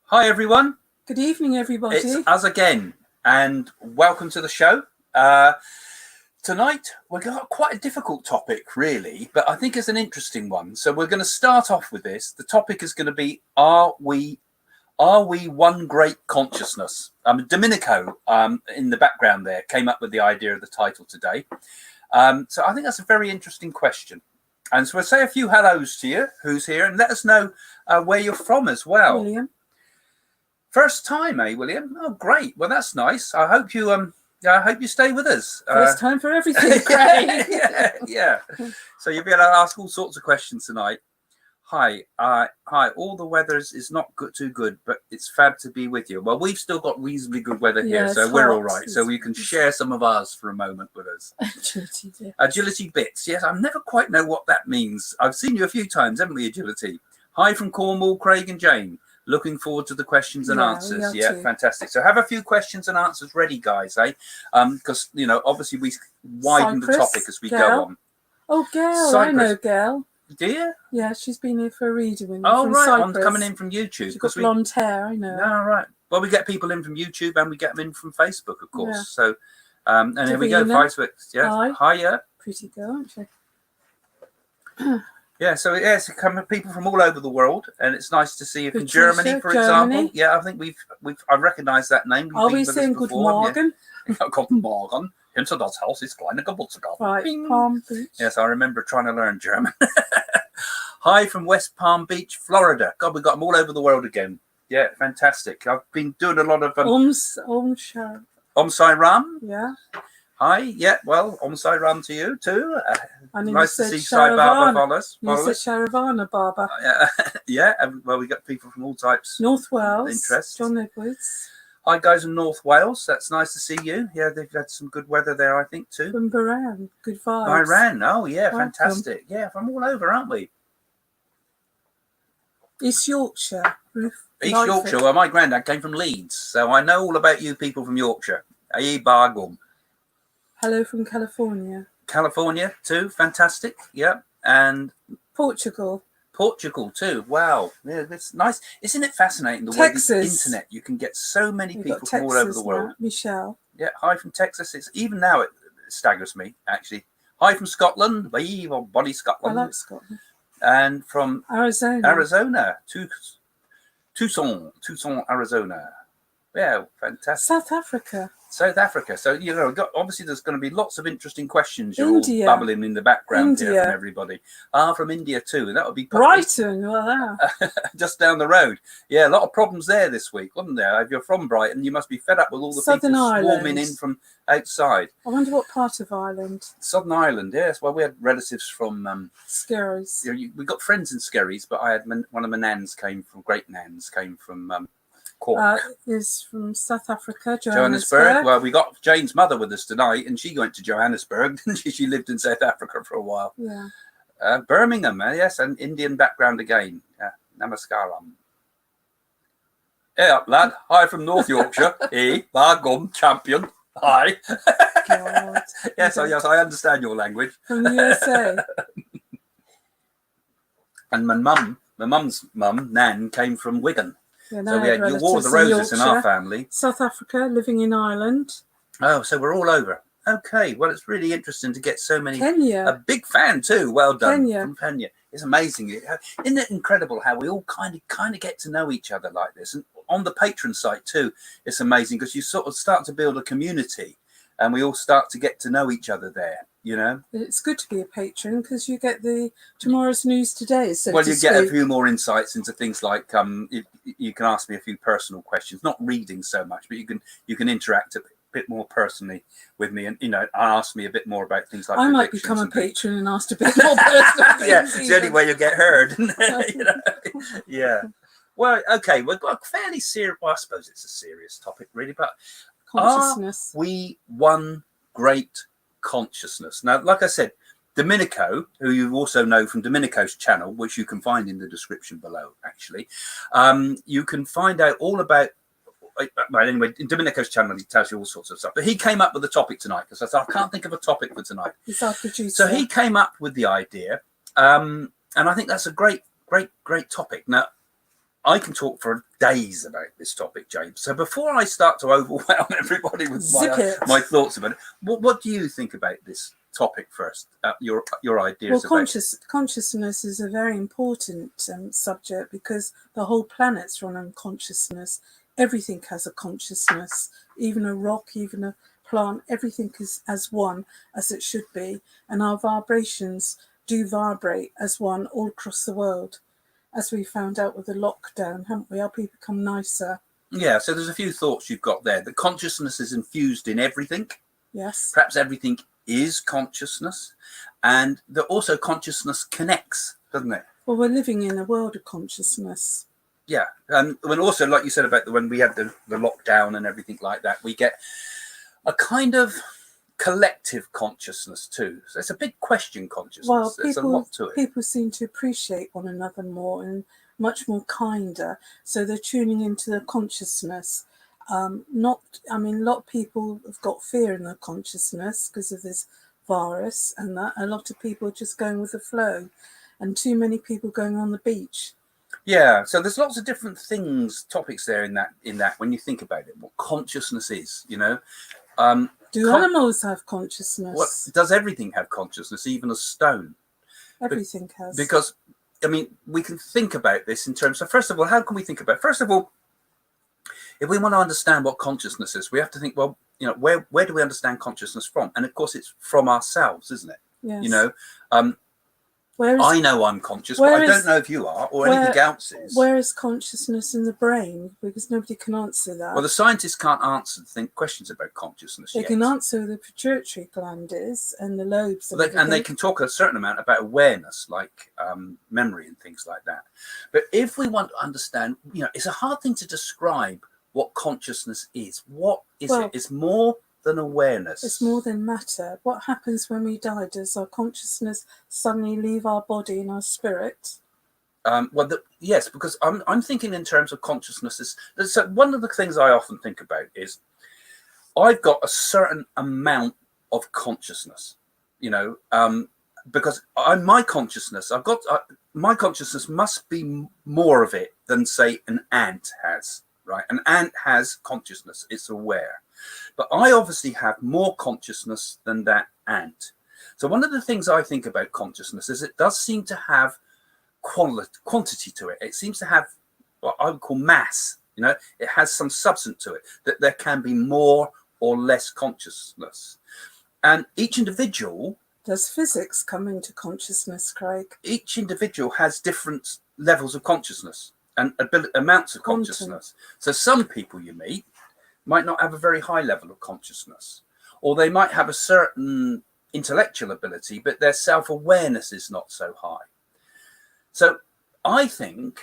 Hi everyone. Good evening, everybody. It's us again, and welcome to the show. Tonight we've got quite a difficult topic, really, but I think it's an interesting one. So we're going to start off with this. The topic is going to be: Are we one great consciousness? Domenico, in the background there, came up with the idea of the title today. So I think that's a very interesting question. And so we'll say a few hellos to you, who's here, and let us know where you're from as well. William. First time, eh, William? Oh, great. Well, that's nice. I hope you stay with us. First time for everything, Craig. yeah. So you'll be able to ask all sorts of questions tonight. Hi. All the weather is not too good, but it's fab to be with you. Well, we've still got reasonably good weather here, so we're all right. So we can share some of ours for a moment with us. Agility bits. Agility bits. Yes, I never quite know what that means. I've seen you a few times, haven't we, Agility? Hi from Cornwall, Craig and Jane. Looking forward to the questions and answers. Yeah, fantastic. So have a few questions and answers ready, guys, eh? Because, obviously we widen the topic as we go on. Oh, Gail, I know Gail. Do you? Yeah, she's been here for a reading. Oh, right. I'm coming in from YouTube. She's got blonde hair, I know. Oh, right. Well, we get people in from YouTube and we get them in from Facebook, of course. Yeah. So, and here we go. Facebook. Yeah. Hiya. Pretty girl, aren't she? Yeah, so it's people from all over the world, and it's nice to see you from Germany, for example. Yeah, I think I recognise that name. Are we saying good morgen? Guten Morgen. Hinter das Haus ist kleine Geburtstag. Right, Palm Beach. Yes, I remember trying to learn German. Hi from West Palm Beach, Florida. God, we got them all over the world again. Yeah, fantastic. I've been doing a lot of Om Sai Ram. Yeah. Hi, yeah, well, Om Sai Ram to you too. Nice to see Sai Baba follows. You said Sharavana Baba. Yeah, well, we got people from all types. North Wales. Interests. John Edwards. Hi, guys in North Wales. That's nice to see you. Yeah, they've had some good weather there, I think, too. From Bahrain. Good vibes. Bahrain. Oh, yeah, fantastic. Yeah, from all over, aren't we? East Yorkshire. East Yorkshire. Well, my granddad came from Leeds, so I know all about you people from Yorkshire. Aye, Bargum. Hello from California. California too, fantastic. Yeah, and Portugal too. Wow, yeah, it's nice. Isn't it fascinating the way the internet you can get so many people from all over the world? Michelle. Yeah, hi from Texas. It's even now it staggers me actually. Hi from Scotland, Bonnie Scotland. I like Scotland. And from Arizona, Tucson, Arizona. Yeah, fantastic. South Africa. So, obviously there's going to be lots of interesting questions. You're all bubbling in the background here from everybody. From India too. That would be Brighton. Well, just down the road. Yeah, a lot of problems there this week, wasn't there? If you're from Brighton, you must be fed up with all the people swarming in from outside. I wonder what part of Ireland. Southern Ireland, yes. Well, we had relatives from Skerries. We got friends in Skerries, but I had one of my great nans came from Cork. Is from South Africa, Johannesburg. Well, we got Jane's mother with us tonight, and she went to Johannesburg. She lived in South Africa for a while. Yeah. Birmingham, yes, and Indian background again. Namaskaram. Hey up, lad. Hi from North Yorkshire. Hey, Bargum, champion. Hi. God. Yes, I understand your language. From the USA. And my mum's mum, Nan, came from Wigan. Yeah, so we had War of the Roses in our family. South Africa, living in Ireland. Oh, so we're all over. Okay, well, it's really interesting to get so many. Kenya. A big fan too. Well done. Kenya. From Kenya. It's amazing. Isn't it incredible how we all kind of get to know each other like this? And on the Patron site too, it's amazing because you sort of start to build a community and we all start to get to know each other there. It's good to be a patron because you get the tomorrow's news today. You get a few more insights into things like you can ask me a few personal questions, not reading so much, but you can interact a bit more personally with me, and ask me a bit more about things like. I might become a patron and ask a bit more personal things. Yeah, it's the only way you get heard. Yeah. Well, okay, we've got a fairly serious. Well, I suppose it's a serious topic, really, but consciousness. Are we one great consciousness? Now, like I said, Domenico, who you also know from Domenico's channel, which you can find in the description below, actually, you can find out all about. Well, anyway, in Domenico's channel, he tells you all sorts of stuff. But he came up with the topic tonight because I thought I can't think of a topic for tonight. He's our producer. So he came up with the idea, and I think that's a great topic. Now, I can talk for days about this topic, James. So before I start to overwhelm everybody with my thoughts about it, what do you think about this topic first? Your ideas about it? Consciousness is a very important subject, because the whole planet's run on consciousness. Everything has a consciousness, even a rock, even a plant, everything is as one as it should be. And our vibrations do vibrate as one all across the world, as we found out with the lockdown, haven't we? Our people become nicer. Yeah, so there's a few thoughts you've got there. The consciousness is infused in everything. Yes. Perhaps everything is consciousness. And also consciousness connects, doesn't it? Well, we're living in a world of consciousness. Yeah. And when also, like you said about when we had the lockdown and everything like that, we get a kind of collective consciousness too. So it's a big question, consciousness. Well, There's a lot to it. People seem to appreciate one another more and much more kinder. So they're tuning into the consciousness. A lot of people have got fear in their consciousness because of this virus, and that a lot of people are just going with the flow, and too many people going on the beach. Yeah, so there's lots of different topics there in that when you think about it, what consciousness is, you know. Do animals have consciousness? Does everything have consciousness, even a stone? Everything has. Because, I mean, we can think about this in terms of, first of all, how can we think about it? First of all, if we want to understand what consciousness is, we have to think, well, you know, where do we understand consciousness from? And of course, it's from ourselves, isn't it? Yes. You know, I know I'm conscious, but I don't know if you are or anything else is. Where is consciousness in the brain? Because nobody can answer that. Well, the scientists can't answer questions about consciousness yet. They can answer who the pituitary gland is and the lobes. And they can talk a certain amount about awareness, like memory and things like that. But if we want to understand, you know, it's a hard thing to describe what consciousness is. What is it? It's more than awareness. It's more than matter. What happens when we die? Does our consciousness suddenly leave our body and our spirit? Yes, because I'm thinking in terms of consciousness. So one of the things I often think about is I've got a certain amount of consciousness, you know, because my consciousness must be more of it than, say, an ant has, right? An ant has consciousness, it's aware. But I obviously have more consciousness than that ant. So one of the things I think about consciousness is it does seem to have quantity to it. It seems to have what I would call mass. You know, it has some substance to it, that there can be more or less consciousness. And each individual... Does physics come into consciousness, Craig? Each individual has different levels of consciousness and amounts of consciousness. So some people you meet might not have a very high level of consciousness, or they might have a certain intellectual ability, but their self-awareness is not so high. So I think,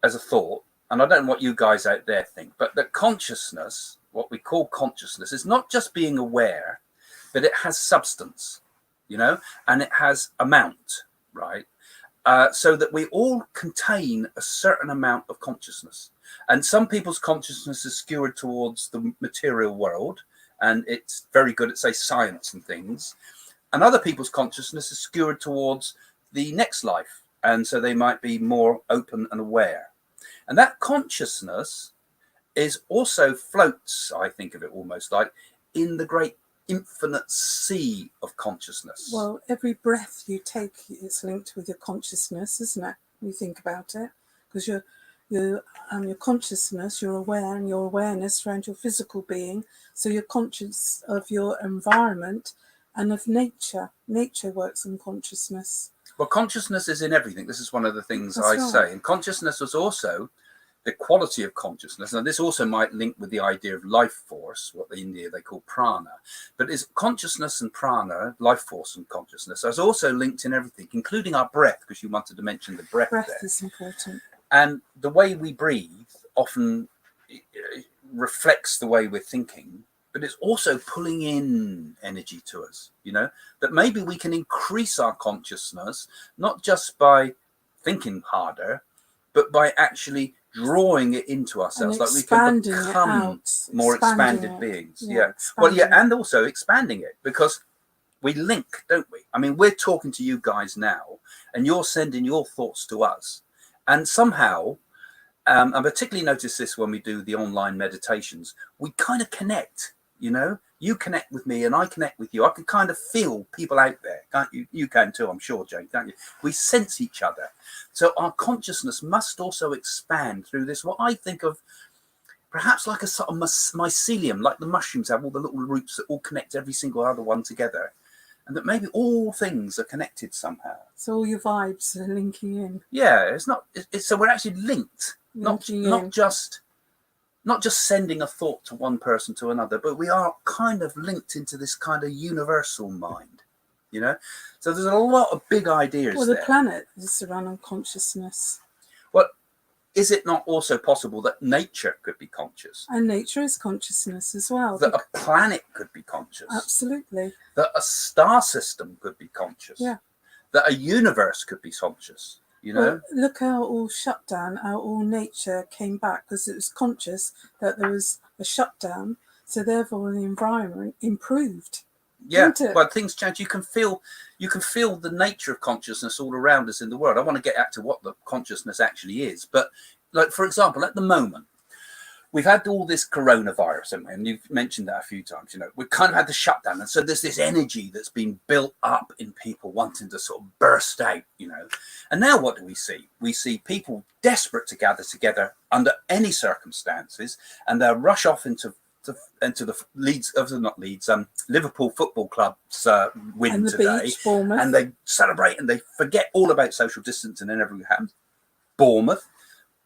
as a thought, and I don't know what you guys out there think, but that consciousness, what we call consciousness, is not just being aware, but it has substance, you know, and it has amount, right? So that we all contain a certain amount of consciousness. And some people's consciousness is skewed towards the material world, and it's very good at, say, science and things. And other people's consciousness is skewed towards the next life, and so they might be more open and aware. And that consciousness is also floats, I think of it almost like, in the great infinite sea of consciousness. Well, every breath you take is linked with your consciousness, isn't it? When you think about it, because your consciousness, you're aware, and your awareness around your physical being. So you're conscious of your environment and of nature. Nature works on consciousness. Well, consciousness is in everything. This is one of the things I say. And consciousness was also the quality of consciousness. Now, this also might link with the idea of life force, what in India they call prana. But is consciousness and prana, life force and consciousness, is also linked in everything, including our breath, because you wanted to mention the breath there. Breath is important. And the way we breathe often reflects the way we're thinking, but it's also pulling in energy to us, you know, that maybe we can increase our consciousness, not just by thinking harder, but by actually drawing it into ourselves, like we can become more expanded beings. Yeah. Well, yeah, and also expanding it, because we link, don't we? I mean, we're talking to you guys now, and you're sending your thoughts to us. And somehow, I particularly notice this when we do the online meditations. We kind of connect, you know, you connect with me and I connect with you. I can kind of feel people out there, can't you? You can too, I'm sure, Jane, can't you? We sense each other. So our consciousness must also expand through this, what I think of perhaps like a sort of mycelium, like the mushrooms have all the little roots that all connect every single other one together. And that maybe all things are connected somehow. So all your vibes are linking in. Yeah, it's not. So we're actually linked, not just sending a thought to one person to another, but we are kind of linked into this kind of universal mind, you know. So there's a lot of big ideas. Well, the planet is run on consciousness. Well, is it not also possible that nature could be conscious? And nature is consciousness as well. That a planet could be conscious? Absolutely. That a star system could be conscious? Yeah. That a universe could be conscious? You know? Well, look how all shut down, how all nature came back, because it was conscious that there was a shutdown, so therefore the environment improved. Yeah, but things change. You can feel the nature of consciousness all around us in the world. I want to get back to what the consciousness actually is, but like for example, at the moment, we've had all this coronavirus, and you've mentioned that a few times. You know, we've kind of had the shutdown, and so there's this energy that's been built up in people wanting to sort of burst out. You know, and now what do we see? We see people desperate to gather together under any circumstances, and they'll rush off into the Liverpool Football Club's win and today, beach, Bournemouth. And they celebrate and they forget all about social distancing and everything happens. Bournemouth,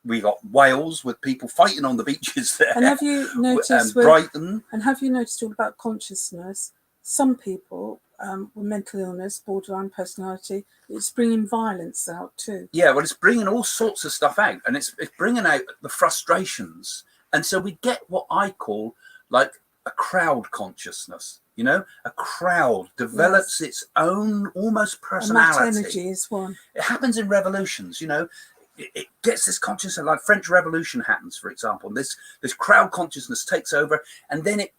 we got Wales with people fighting on the beaches there. And have you noticed Brighton? And have you noticed all about consciousness? Some people with mental illness, borderline personality, it's bringing violence out too. Yeah, well, it's bringing all sorts of stuff out, and it's bringing out the frustrations. And so we get what I call like a crowd consciousness, you know, a crowd develops its own almost personality. And that energy is one. It happens in revolutions, you know, it gets this consciousness, like French Revolution happens, for example. This crowd consciousness takes over, and then it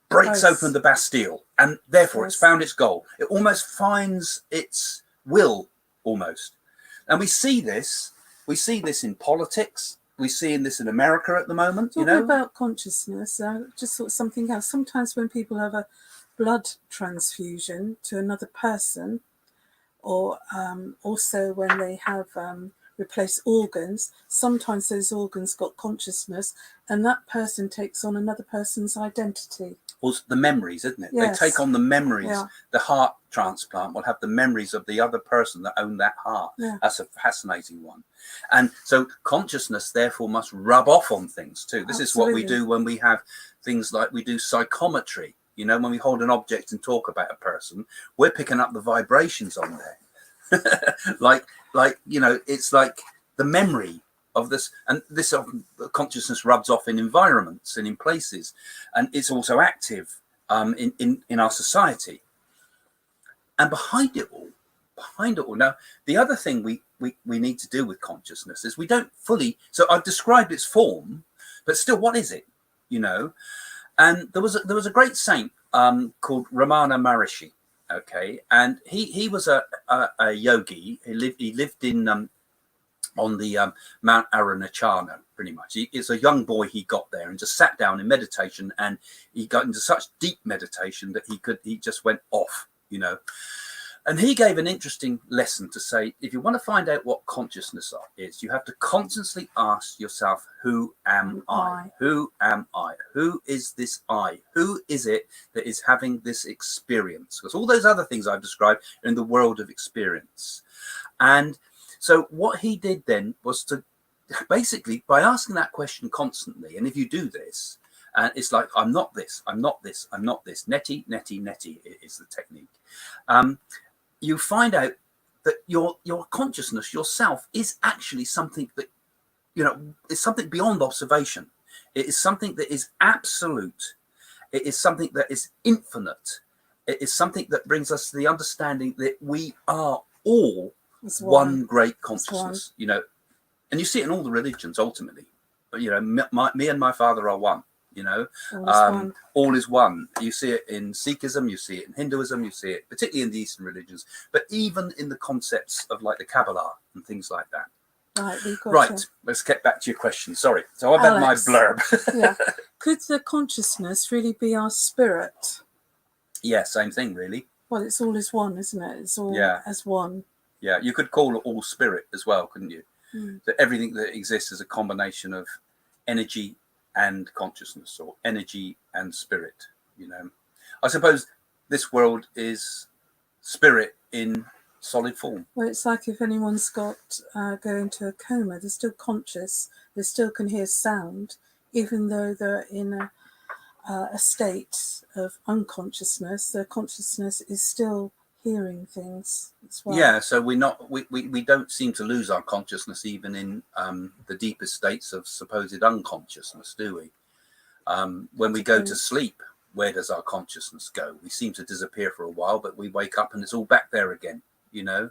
breaks open the Bastille, and therefore it's found its goal. It almost finds its will, almost. And we see this in politics. We see this in America at the moment. Talking about consciousness, just thought something else. Sometimes when people have a blood transfusion to another person, or also when they have replaced organs, sometimes those organs got consciousness, and that person takes on another person's identity. Also, the memories, isn't it? Yes. They take on the memories. Yeah. The heart transplant will have the memories of the other person that owned that heart. Yeah. That's a fascinating one. And so consciousness therefore must rub off on things too. This is what we do when we have things like we do psychometry. You know, when we hold an object and talk about a person, we're picking up the vibrations on there. like, you know, it's like the memory of this, and this consciousness rubs off in environments and in places, and it's also active in our society. And behind it all, now the other thing we need to do with consciousness is we don't fully. So I've described its form, but still, what is it? You know, and there was a great saint called Ramana Maharishi. Okay, and he was a yogi. He lived in on the Mount Arunachal, pretty much. It's a young boy. He got there and just sat down in meditation, and he got into such deep meditation that he just went off, you know. And he gave an interesting lesson to say, if you want to find out what consciousness is, you have to constantly ask yourself, who am I? Who am I? Who is this I? Who is it that is having this experience? Because all those other things I've described are in the world of experience. And so what he did then was to basically, by asking that question constantly, and if you do this, and it's like, I'm not this, I'm not this, I'm not this, neti, neti, neti is the technique. You find out that your consciousness, yourself, is actually something that, you know, is something beyond observation. It is something that is absolute. It is something that is infinite. It is something that brings us to the understanding that we are all one great consciousness, you know, and you see it in all the religions ultimately. You know, me and my Father are one. You know, all is one. You see it in Sikhism, you see it in Hinduism, you see it particularly in the Eastern religions, but even in the concepts of like the Kabbalah and things like that. Right, we got Right, let's get back to your question. Sorry. So I've had my Alex. blurb. Yeah. Could the consciousness really be our spirit? Yeah, same thing, really. Well, it's all as one, isn't it? It's all as one. Yeah, you could call it all spirit as well, couldn't you? Mm. That everything that exists is a combination of energy and consciousness, or energy and spirit, you know. I suppose this world is spirit in solid form. Well, it's like if anyone's got go into a coma, they're still conscious, they still can hear sound, even though they're in a state of unconsciousness. Their consciousness is still hearing things as well. Yeah, so we don't seem to lose our consciousness even in the deepest states of supposed unconsciousness, do we? When we go to sleep, where does our consciousness go? We seem to disappear for a while, but we wake up and it's all back there again, you know.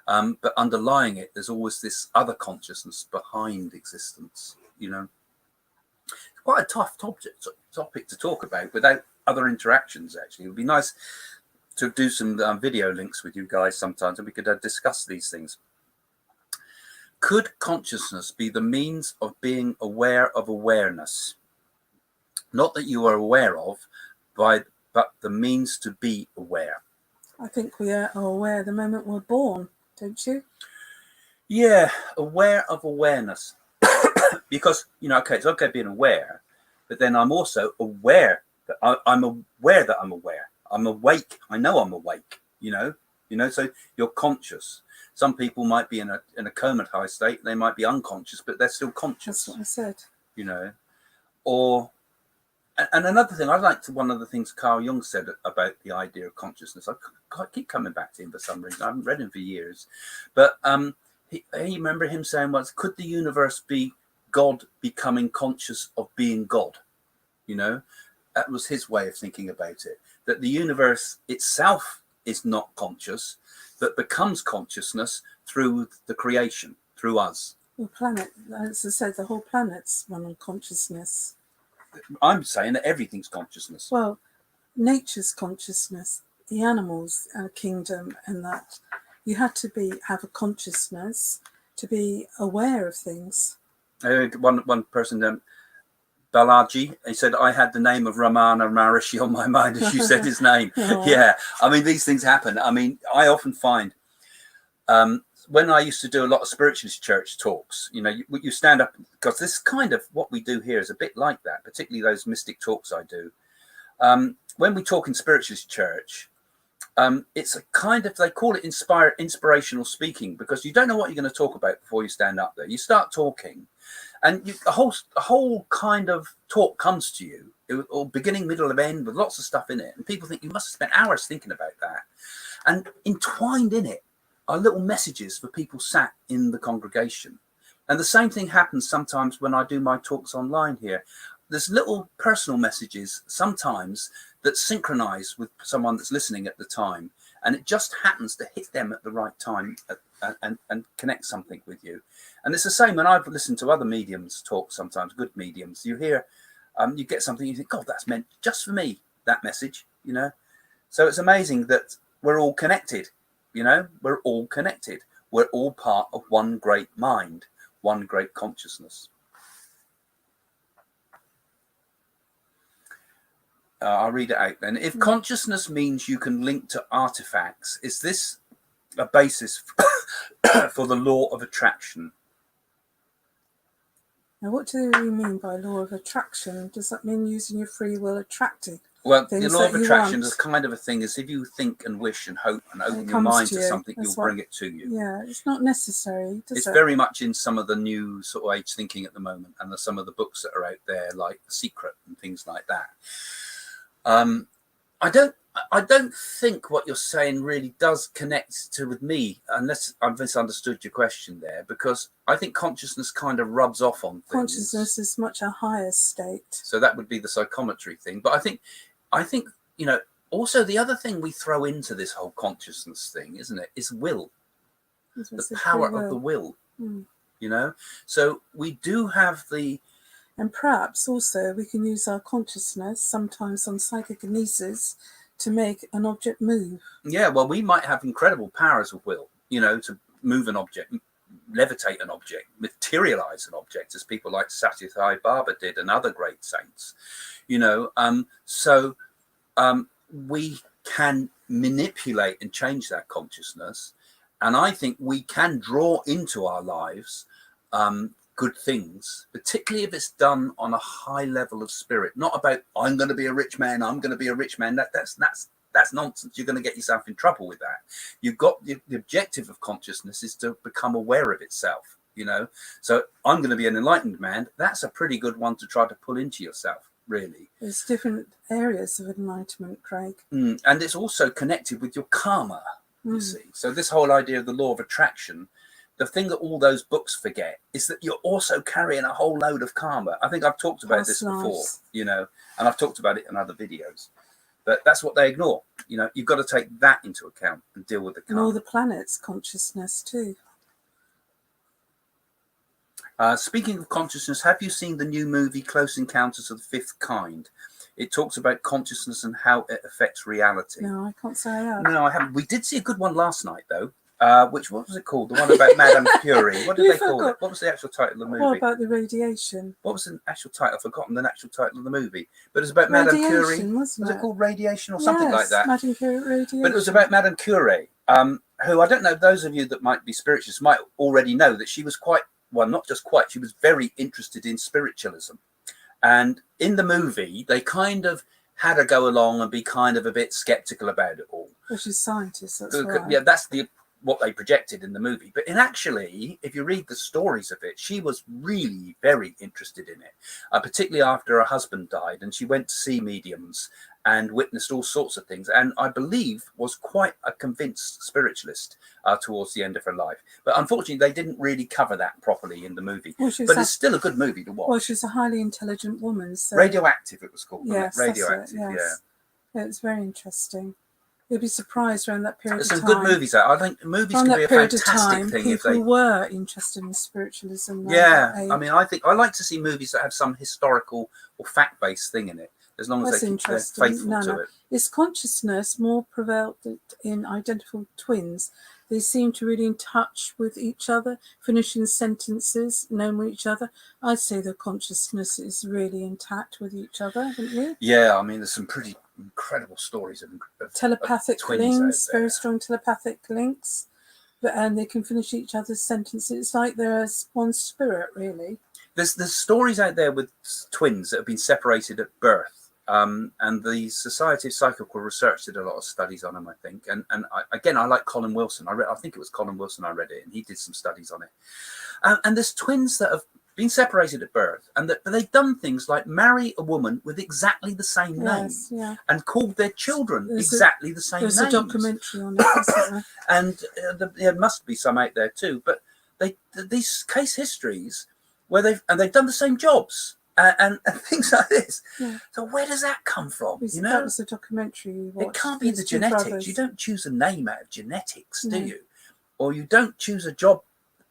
But underlying it, there's always this other consciousness behind existence, you know. It's quite a tough topic to talk about without other interactions, actually. It would be nice to do some video links with you guys sometimes, and we could discuss these things. Could consciousness be the means of being aware of awareness? Not that you are aware of, but the means to be aware. I think we are aware the moment we're born, don't you? Yeah, aware of awareness. Because, you know, okay, it's okay being aware, but then I'm also aware that I'm aware that I'm aware. I'm awake. I know I'm awake, you know, so you're conscious. Some people might be in a comatose state. They might be unconscious, but they're still conscious. That's what I said. You know, and another thing, one of the things Carl Jung said about the idea of consciousness. I keep coming back to him for some reason. I haven't read him for years, but he remember him saying once, could the universe be God becoming conscious of being God? You know, that was his way of thinking about it. That the universe itself is not conscious, but becomes consciousness through the creation, through us. The planet, as I said, the whole planet's run on consciousness. I'm saying that everything's consciousness. Well, nature's consciousness, the animals kingdom, and that you had to have a consciousness to be aware of things. One person, Balaji, he said, I had the name of Ramana Maharishi on my mind as you said his name. Oh. Yeah, I mean, these things happen. I mean, I often find when I used to do a lot of spiritualist church talks, you know, you stand up, because this kind of what we do here is a bit like that, particularly those mystic talks I do. When we talk in spiritualist church, it's a kind of, they call it inspirational speaking, because you don't know what you're going to talk about before you stand up there. You start talking, and a whole kind of talk comes to you, or beginning, middle, and end, with lots of stuff in it. And people think you must have spent hours thinking about that. And entwined in it are little messages for people sat in the congregation. And the same thing happens sometimes when I do my talks online here. There's little personal messages sometimes that synchronize with someone that's listening at the time. And it just happens to hit them at the right time and connect something with you. And it's the same when I've listened to other mediums talk sometimes, good mediums. You hear, you get something, you think, God, that's meant just for me, that message, you know. So it's amazing that we're all connected, you know, we're all connected. We're all part of one great mind, one great consciousness. I'll read it out then. If consciousness means you can link to artifacts, is this a basis for the law of attraction? Now, what do you mean by law of attraction? Does that mean using your free will attracting? Well, the law of attraction is kind of a thing, is if you think and wish and hope and open your mind to something, you'll bring it to you. Yeah, it's not necessary, does it? It's very much in some of the new sort of age thinking at the moment, and some of the books that are out there, like The Secret and things like that. I don't think what you're saying really does connect with me, unless I've misunderstood your question there, because I think consciousness kind of rubs off on things. Consciousness is much a higher state. So that would be the psychometry thing. But I think, you know, also the other thing we throw into this whole consciousness thing, isn't it, is will. The power of the will, you know. So we do have the... And perhaps also we can use our consciousness, sometimes on psychokinesis, to make an object move. Yeah, well, we might have incredible powers of will, you know, to move an object levitate an object, materialize an object, as people like Satyajit Baba did and other great saints, you know. So we can manipulate and change that consciousness, and I think we can draw into our lives good things, particularly if it's done on a high level of spirit. Not about I'm going to be a rich man, I'm going to be a rich man. That's nonsense. You're going to get yourself in trouble with that. You've got the objective of consciousness is to become aware of itself, you know. So I'm going to be an enlightened man. That's a pretty good one to try to pull into yourself, really. There's different areas of enlightenment, Craig. And it's also connected with your karma, you see. So this whole idea of the law of attraction, the thing that all those books forget is that you're also carrying a whole load of karma. I think I've talked about this before, you know, and I've talked about it in other videos. But that's what they ignore. You know, you've got to take that into account and deal with the karma. And all the planets' consciousness too. Speaking of consciousness, have you seen the new movie Close Encounters of the Fifth Kind? It talks about consciousness and how it affects reality. No, I can't say I have. No, I haven't. We did see a good one last night, though. What was it called? The one about Madame Curie. What did they call it? What was the actual title of the movie? What about the radiation? What was the actual title? I've forgotten the actual title of the movie. But it was about Madame Curie. Was it called Radiation or something like that? Madame Curie radiation. But it was about Madame Curie, who I don't know, those of you that might be spiritualists might already know that she was quite, well, not just quite, she was very interested in spiritualism. And in the movie, they kind of had her go along and be kind of a bit skeptical about it all. Well, she's a scientist, that's right. Yeah, that's what they projected in the movie. But actually, if you read the stories of it, she was really very interested in it, particularly after her husband died, and she went to see mediums and witnessed all sorts of things, and I believe was quite a convinced spiritualist towards the end of her life. But unfortunately, they didn't really cover that properly in the movie. Well, but it's still a good movie to watch. Well, she's a highly intelligent woman. So... Radioactive, it was called. Yes, Radioactive, yes. Yeah. It's very interesting. You'll be surprised around that period of time. There's some good movies out. I think movies can be a fantastic thing if they... People were interested in spiritualism. Yeah, I mean, I like to see movies that have some historical or fact-based thing in it, as long as they're faithful to it. Is consciousness more prevalent in identical twins? They seem to really in touch with each other, finishing sentences, knowing each other. I'd say their consciousness is really intact with each other, wouldn't you? Yeah, I mean, there's some pretty incredible stories of telepathic links, very strong telepathic links, and they can finish each other's sentences. It's like there's one spirit, really. There's stories out there with twins that have been separated at birth. And the Society of Psychical Research did a lot of studies on them, I think. And I like Colin Wilson. I think it was Colin Wilson I read it, and he did some studies on it. And there's twins that have been separated at birth, but they've done things like marry a woman with exactly the same name, and called their children exactly the same names. There's a documentary on it, isn't there? And there must be some out there too. But these case histories where they've done the same jobs. And things like this. Yeah. So where does that come from? You know, that was a documentary you watched. It can't be the genetics. Brothers. You don't choose a name out of genetics, do you? Or you don't choose a job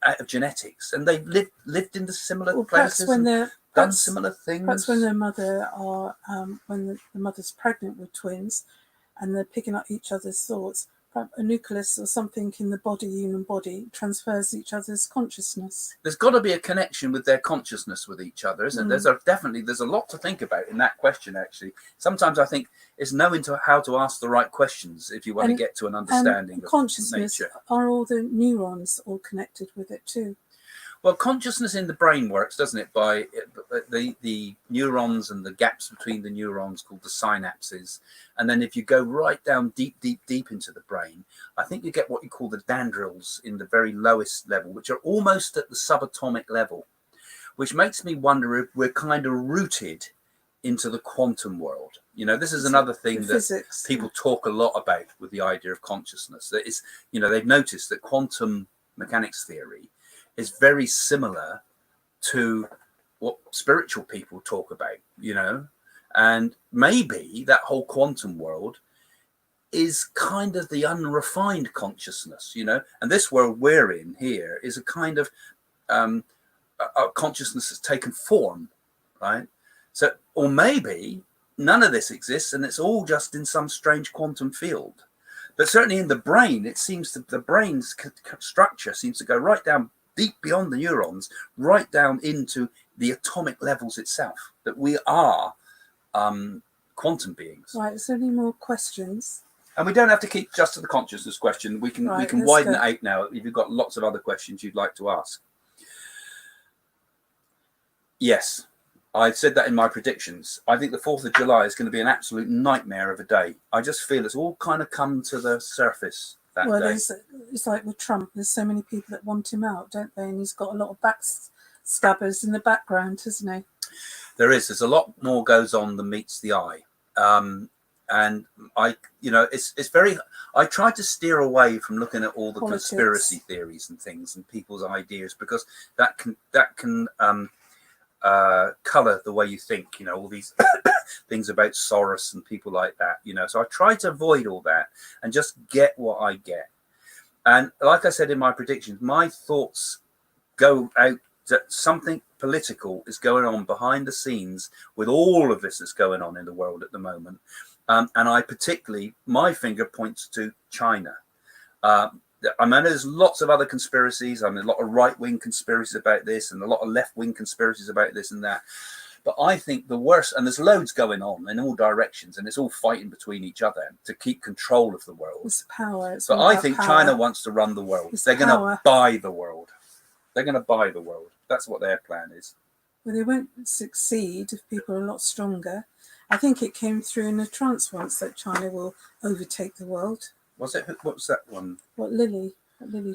out of genetics. And they've lived in the similar places and done similar things. Perhaps when their mother when the mother's pregnant with twins, and they're picking up each other's thoughts. A nucleus or something in the human body, transfers each other's consciousness. There's got to be a connection with their consciousness with each other, isn't there? There's a lot to think about in that question, actually. Sometimes I think it's knowing how to ask the right questions if you want to get to an understanding of consciousness. Nature. Are all the neurons all connected with it too? Well, consciousness in the brain works, doesn't it, by the neurons and the gaps between the neurons called the synapses. And then if you go right down deep into the brain, I think you get what you call the dendrils in the very lowest level, which are almost at the subatomic level, which makes me wonder if we're kind of rooted into the quantum world. You know, this is another thing that people talk a lot about with the idea of consciousness. That is, you know, they've noticed that quantum mechanics theory is very similar to what spiritual people talk about, you know, and maybe that whole quantum world is kind of the unrefined consciousness, you know, and this world we're in here is a kind of a consciousness that's taken form, right? So, or maybe none of this exists and it's all just in some strange quantum field. But certainly in the brain, it seems that the brain's structure seems to go right down deep beyond the neurons, right down into the atomic levels itself, that we are quantum beings. Right, is there any more questions? And we don't have to keep just to the consciousness question. We can widen it out now if you've got lots of other questions you'd like to ask. Yes, I said that in my predictions. I think the 4th of July is going to be an absolute nightmare of a day. I just feel it's all kind of come to the surface that day. It's like with Trump. There's so many people that want him out, don't they? And he's got a lot of backstabbers in the background, hasn't he? There is. There's a lot more goes on than meets the eye. And I, it's very, I try to steer away from looking at all the conspiracy theories and things and people's ideas, because that can color the way you think, all these things about Soros and people like that, so I try to avoid all that and just get what I get. And like I said in my predictions, my thoughts go out that something political is going on behind the scenes with all of this that's going on in the world at the moment. And I particularly, my finger points to China. I mean, there's lots of other conspiracies. I mean, a lot of right-wing conspiracies about this and a lot of left-wing conspiracies about this and that. But I think the worst, and there's loads going on in all directions, and it's all fighting between each other to keep control of the world. It's power. But I think China wants to run the world. They're going to buy the world. They're going to buy the world. That's what their plan is. Well, they won't succeed if people are a lot stronger. I think it came through in a trance once that China will overtake the world. Was it? What was that one? What Lily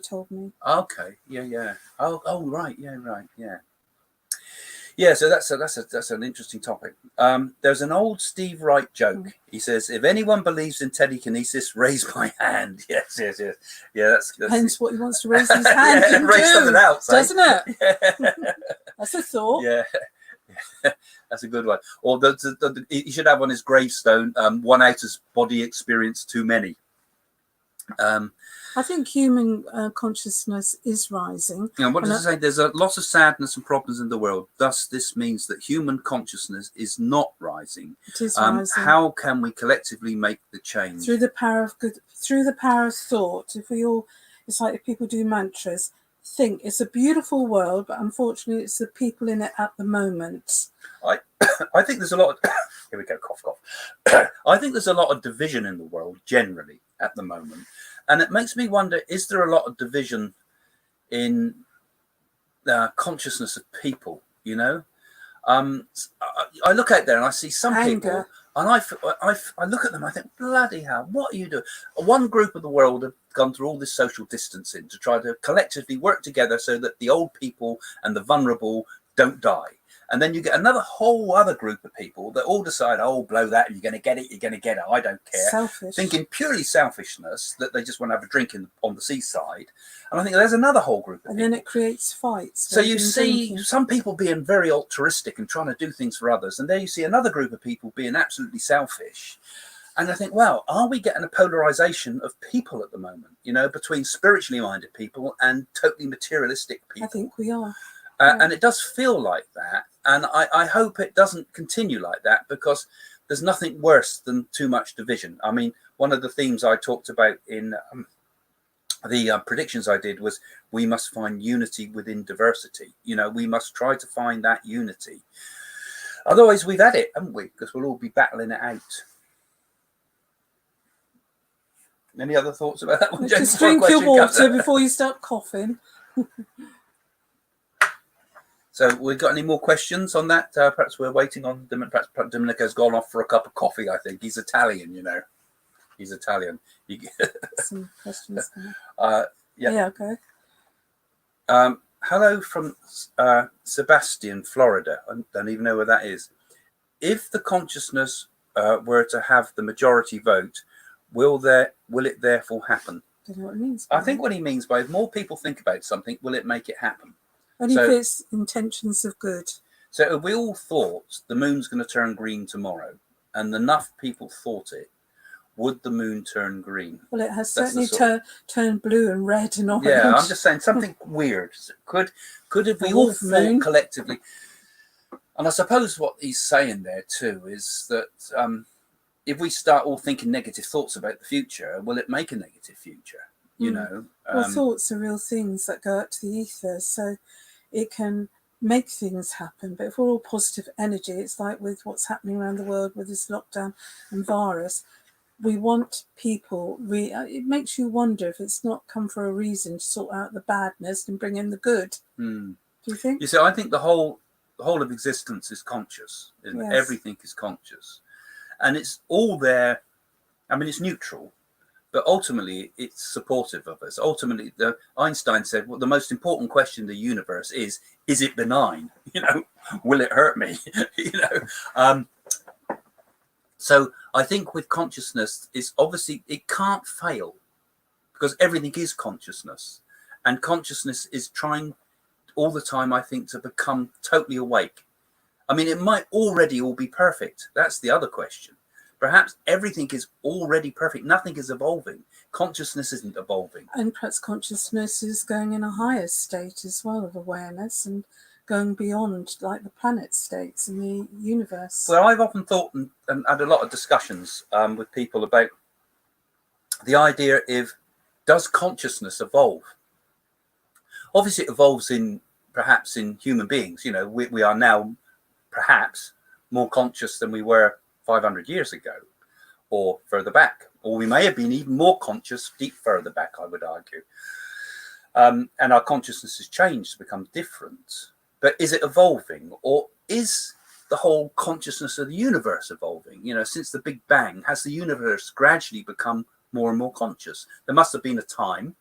told me. Okay. Yeah. Oh, right. Yeah, right. Yeah. Yeah. So that's an interesting topic. There's an old Steve Wright joke. He says, "If anyone believes in telekinesis, raise my hand." Yes. Yeah. That's Depends what he wants to raise his hand and raise something else, doesn't it? Yeah. That's a thought. Yeah. That's a good one. Or he should have on his gravestone, one out of body experience too many. I think human consciousness is rising. And what does it say? There's a lot of sadness and problems in the world. Thus, this means that human consciousness is not rising. It is rising. How can we collectively make the change? Through the power of good, through the power of thought. It's like if people do mantras, think it's a beautiful world, but unfortunately it's the people in it at the moment. I think there's a lot of here we go, cough. I think there's a lot of division in the world generally at the moment, and it makes me wonder, is there a lot of division in the consciousness of people? I look out there and I see some people, and I look at them, I think, bloody hell, what are you doing? One group of the world have gone through all this social distancing to try to collectively work together so that the old people and the vulnerable don't die. And then you get another whole other group of people that all decide, oh, blow that, and you're going to get it, I don't care. Selfish. Thinking purely selfishness, that they just want to have a drink on the seaside. And I think there's another whole group of people. And then it creates fights. So you see some people being very altruistic and trying to do things for others. And there you see another group of people being absolutely selfish. And I think, well, are we getting a polarization of people at the moment, between spiritually minded people and totally materialistic people? I think we are. And it does feel like that. And I hope it doesn't continue like that, because there's nothing worse than too much division. I mean, one of the themes I talked about in the predictions I did was we must find unity within diversity. We must try to find that unity. Otherwise, we've had it, haven't we? Because we'll all be battling it out. Any other thoughts about that one? Just drink your water before you start coughing. So we've got any more questions on that? Perhaps we're waiting on perhaps Domenico's gone off for a cup of coffee. I think he's Italian, He's Italian. Some questions. Yeah. Okay. Hello from Sebastian, Florida. I don't even know where that is. If the consciousness were to have the majority vote, will it therefore happen? I don't know what it means. I think what he means by if more people think about something, will it make it happen? Only if it's intentions of good. So if we all thought the moon's going to turn green tomorrow, and enough people thought it, would the moon turn green? Well, it has certainly turned blue and red and orange. Yeah, I'm just saying something weird. Could if we all thought collectively? And I suppose what he's saying there too is that if we start all thinking negative thoughts about the future, will it make a negative future? you know. Well, thoughts are real things that go up to the ether, so it can make things happen. But if we're all positive energy, it's like with what's happening around the world with this lockdown and virus. We want people, it makes you wonder if it's not come for a reason to sort out the badness and bring in the good. Do you think? You see, I think the whole of existence is conscious, isn't it? Everything is conscious. And it's all there. I mean, it's neutral, but ultimately it's supportive of us. Ultimately, Einstein said, well, the most important question in the universe is it benign? You know, will it hurt me? You know? So I think with consciousness, it's obviously, it can't fail because everything is consciousness. And consciousness is trying all the time, I think, to become totally awake. I mean, it might already all be perfect. That's the other question. Perhaps everything is already perfect. Nothing is evolving. Consciousness isn't evolving. And perhaps consciousness is going in a higher state as well of awareness and going beyond like the planet states in the universe. Well, I've often thought and had a lot of discussions with people about the idea of, does consciousness evolve? Obviously, it evolves perhaps in human beings. You know, we are now perhaps more conscious than we were 500 years ago or further back, or we may have been even more conscious deep further back, I would argue. And our consciousness has changed to become different. But is it evolving, or is the whole consciousness of the universe evolving? You know, since the Big Bang, has the universe gradually become more and more conscious? There must have been a time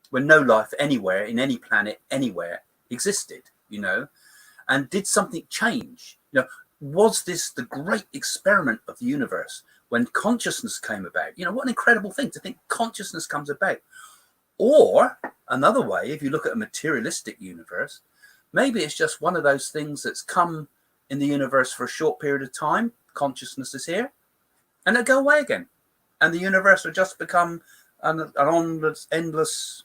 when no life anywhere, in any planet, anywhere existed, you know? And did something change? You know, was this the great experiment of the universe when consciousness came about? You know, what an incredible thing to think consciousness comes about. Or another way, if you look at a materialistic universe, maybe it's just one of those things that's come in the universe for a short period of time. Consciousness is here, and it'll go away again. And the universe will just become an endless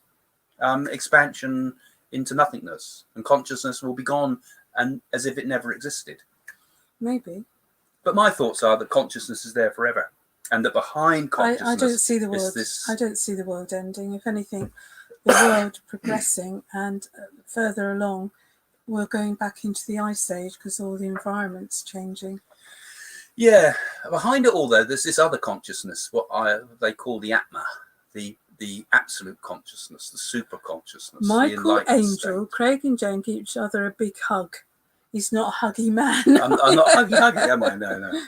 expansion into nothingness. And consciousness will be gone, and as if it never existed. Maybe. But my thoughts are that consciousness is there forever. And that behind consciousness I don't see the world. I don't see the world ending. If anything, the world progressing and further along, we're going back into the ice age because all the environment's changing. Yeah, behind it all though, there's this other consciousness, what they call the Atma, the absolute consciousness, the super consciousness. Michael Angel, Craig and Jane give each other a big hug. He's not a huggy man. I'm not huggy, am I? No.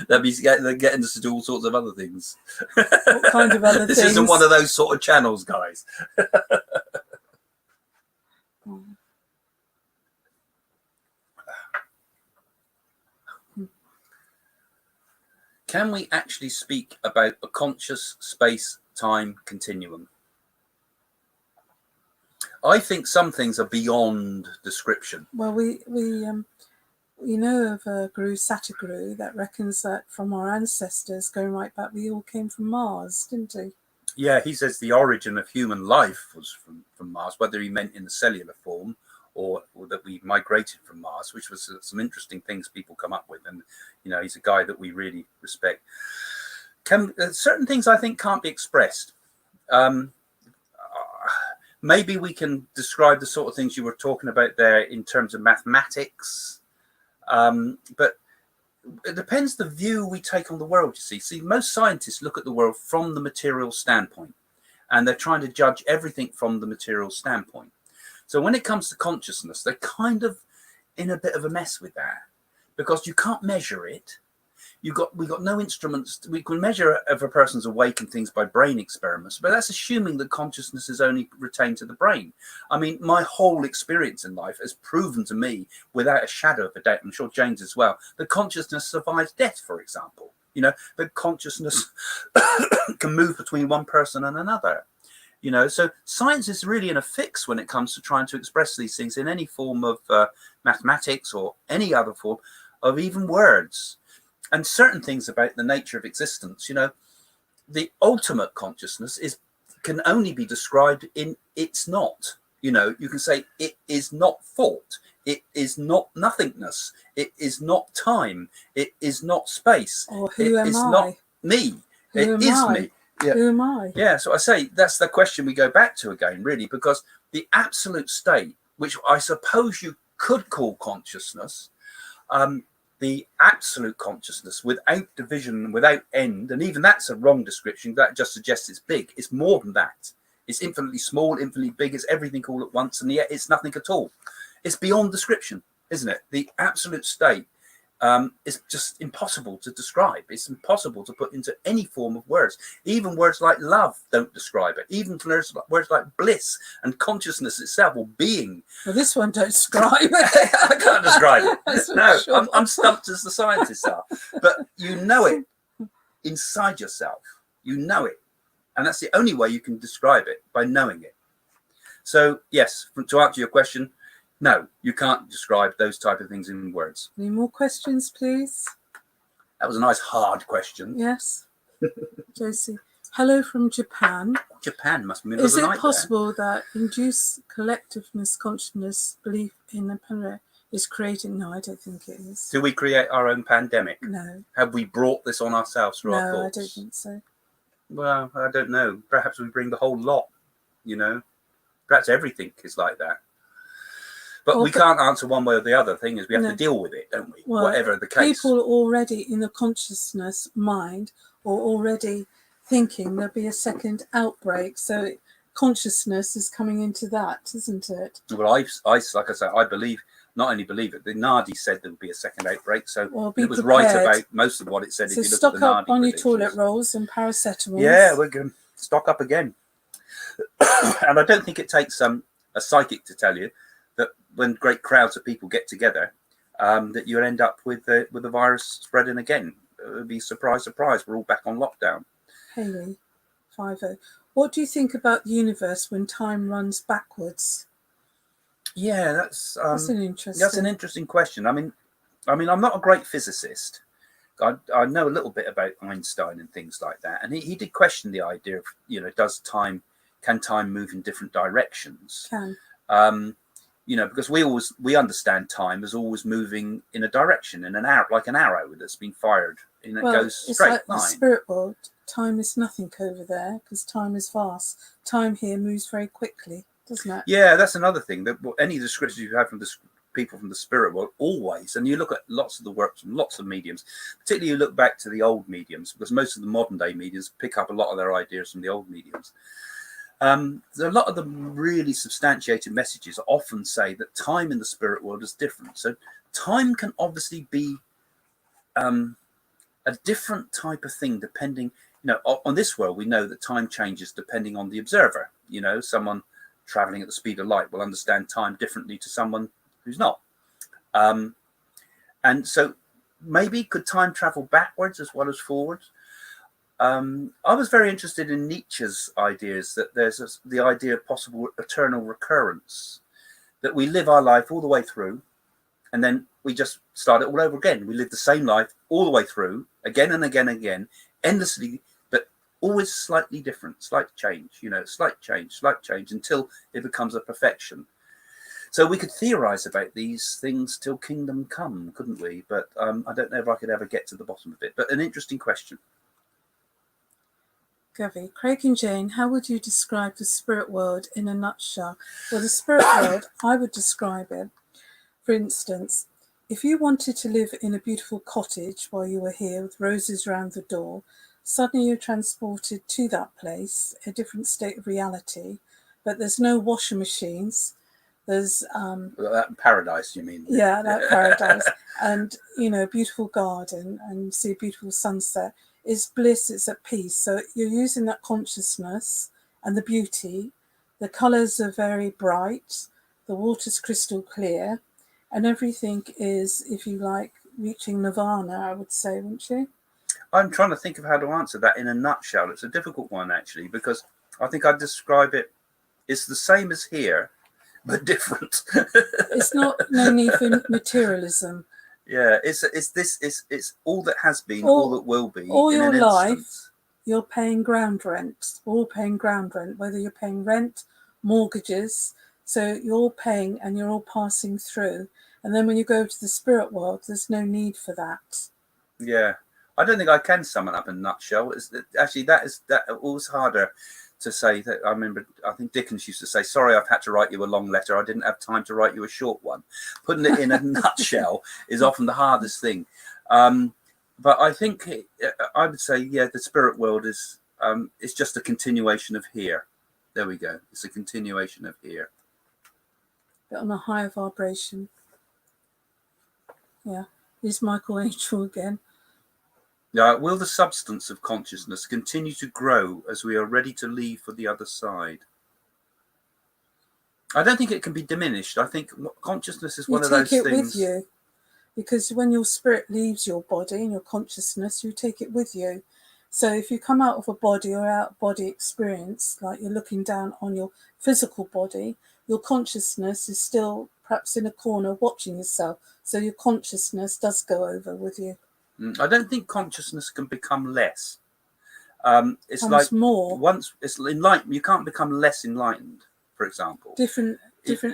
That means they're getting us to do all sorts of other things. What kind of other things? This isn't one of those sort of channels, guys. Can we actually speak about a conscious space-time continuum? I think some things are beyond description. Well, we know of Guru Sataguru that reckons that from our ancestors going right back, we all came from Mars, didn't he? Yeah, he says the origin of human life was from Mars, whether he meant in the cellular form or that we migrated from Mars, which was some interesting things people come up with. And, you know, he's a guy that we really respect. Certain things I think can't be expressed. Maybe we can describe the sort of things you were talking about there in terms of mathematics. But it depends the view we take on the world, you see. See, most scientists look at the world from the material standpoint, and they're trying to judge everything from the material standpoint. So when it comes to consciousness, they're kind of in a bit of a mess with that, because you can't measure it. We've got no instruments. We can measure if a person's awake and things by brain experiments, but that's assuming that consciousness is only retained to the brain. I mean, my whole experience in life has proven to me, without a shadow of a doubt, I'm sure James as well, that consciousness survives death, for example. You know, that consciousness can move between one person and another. You know, so science is really in a fix when it comes to trying to express these things in any form of mathematics or any other form of even words. And certain things about the nature of existence, you know, the ultimate consciousness can only be described in it's not. You know, you can say it is not thought. It is not nothingness. It is not time. It is not space. Or who am I? It is not me. It is me. Yeah. Who am I? Yeah, so I say that's the question we go back to again, really, because the absolute state, which I suppose you could call consciousness, the absolute consciousness without division, without end, and even that's a wrong description. That just suggests it's big. It's more than that. It's infinitely small, infinitely big. It's everything all at once, and yet it's nothing at all. It's beyond description, isn't it? The absolute state is just impossible to describe. It's impossible to put into any form of words. Even words like love don't describe it. Even words like bliss and consciousness itself, or being. Well, this one don't describe it. I can't describe it. No, sure. I'm stumped as the scientists are. But you know it inside yourself. You know it. And that's the only way you can describe it, by knowing it. So, yes, to answer your question, no, you can't describe those type of things in words. Any more questions, please? That was a nice hard question. Yes. Josie. Hello from Japan. Japan must be Is it possible that induced collectiveness, consciousness, belief in a pandemic is creating? No, I don't think it is. Do we create our own pandemic? No. Have we brought this on ourselves through our thoughts? No, I don't think so. Well, I don't know. Perhaps we bring the whole lot, you know. Perhaps everything is like that. But we can't answer one way or the other. Thing is, we have to deal with it, don't we? Well, whatever the case. People already in the consciousness mind or already thinking there'll be a second outbreak. So consciousness is coming into that, isn't it? Well, I like I said, I believe, not only believe it, the Nadi said there would be a second outbreak. So it was right about most of what it said. So if you look stock at the up Nadi on your toilet rolls and paracetamol. Yeah, we're going to stock up again. And I don't think it takes a psychic to tell you that when great crowds of people get together, that you'll end up with the virus spreading again. It would be surprise, surprise. We're all back on lockdown. Haley, 50. What do you think about the universe when time runs backwards? Yeah, that's an interesting question. I mean, I'm not a great physicist. I know a little bit about Einstein and things like that, and he did question the idea of, you know, can time move in different directions? You know, because we understand time as always moving in a direction, in an arrow, like an arrow that's been fired, and it goes straight line. Like the spirit world. Time is nothing over there because time is vast. Time here moves very quickly, doesn't it? Yeah, that's another thing. That any descriptions you have from the people from the spirit world, always, and you look at lots of the works from lots of mediums, particularly you look back to the old mediums, because most of the modern day mediums pick up a lot of their ideas from the old mediums. A lot of the really substantiated messages often say that time in the spirit world is different. So time can obviously be a different type of thing depending, you know, on this world, we know that time changes depending on the observer. You know, someone traveling at the speed of light will understand time differently to someone who's not. And so maybe could time travel backwards as well as forwards? I was very interested in Nietzsche's ideas that there's the idea of possible eternal recurrence, that we live our life all the way through, and then we just start it all over again. We live the same life all the way through, again and again and again, endlessly, but always slightly different, slight change, you know, slight change, until it becomes a perfection. So we could theorize about these things till kingdom come, couldn't we? But I don't know if I could ever get to the bottom of it. But an interesting question. Gavi, Craig and Jane, how would you describe the spirit world in a nutshell? Well, the spirit world, I would describe it, for instance, if you wanted to live in a beautiful cottage while you were here with roses around the door, suddenly you're transported to that place, a different state of reality, but there's no washing machines. There's that paradise, you mean? Yeah, that paradise. And, you know, a beautiful garden and see a beautiful sunset. It's bliss, it's at peace. So you're using that consciousness and the beauty. The colours are very bright. The water's crystal clear. And everything is, if you like, reaching nirvana, I would say, wouldn't you? I'm trying to think of how to answer that in a nutshell. It's a difficult one, actually, because I think I'd describe it, it's the same as here, but different. It's no need for materialism. Yeah, it's all that has been, all that will be. All your life, you're paying ground rent. We're all paying ground rent, whether you're paying rent, mortgages. So you're all paying and you're all passing through. And then when you go to the spirit world, there's no need for that. Yeah. I don't think I can sum it up in a nutshell. Actually, that was harder to say. That I remember, I think Dickens used to say, "Sorry, I've had to write you a long letter. I didn't have time to write you a short one." Putting it in a nutshell is often the hardest thing. But I think I would say, yeah, the spirit world is it's just a continuation of here. There we go. It's a continuation of here. But on a higher vibration. Yeah. Here's Michael Angel again. Will the substance of consciousness continue to grow as we are ready to leave for the other side? I don't think it can be diminished. I think consciousness is one of those things. You take it with you, because when your spirit leaves your body and your consciousness, you take it with you. So if you come out of a body or out of body experience, like you're looking down on your physical body, your consciousness is still perhaps in a corner watching yourself. So your consciousness does go over with you. I don't think consciousness can become less. It's like more. Once it's enlightened, you can't become less enlightened. For example, different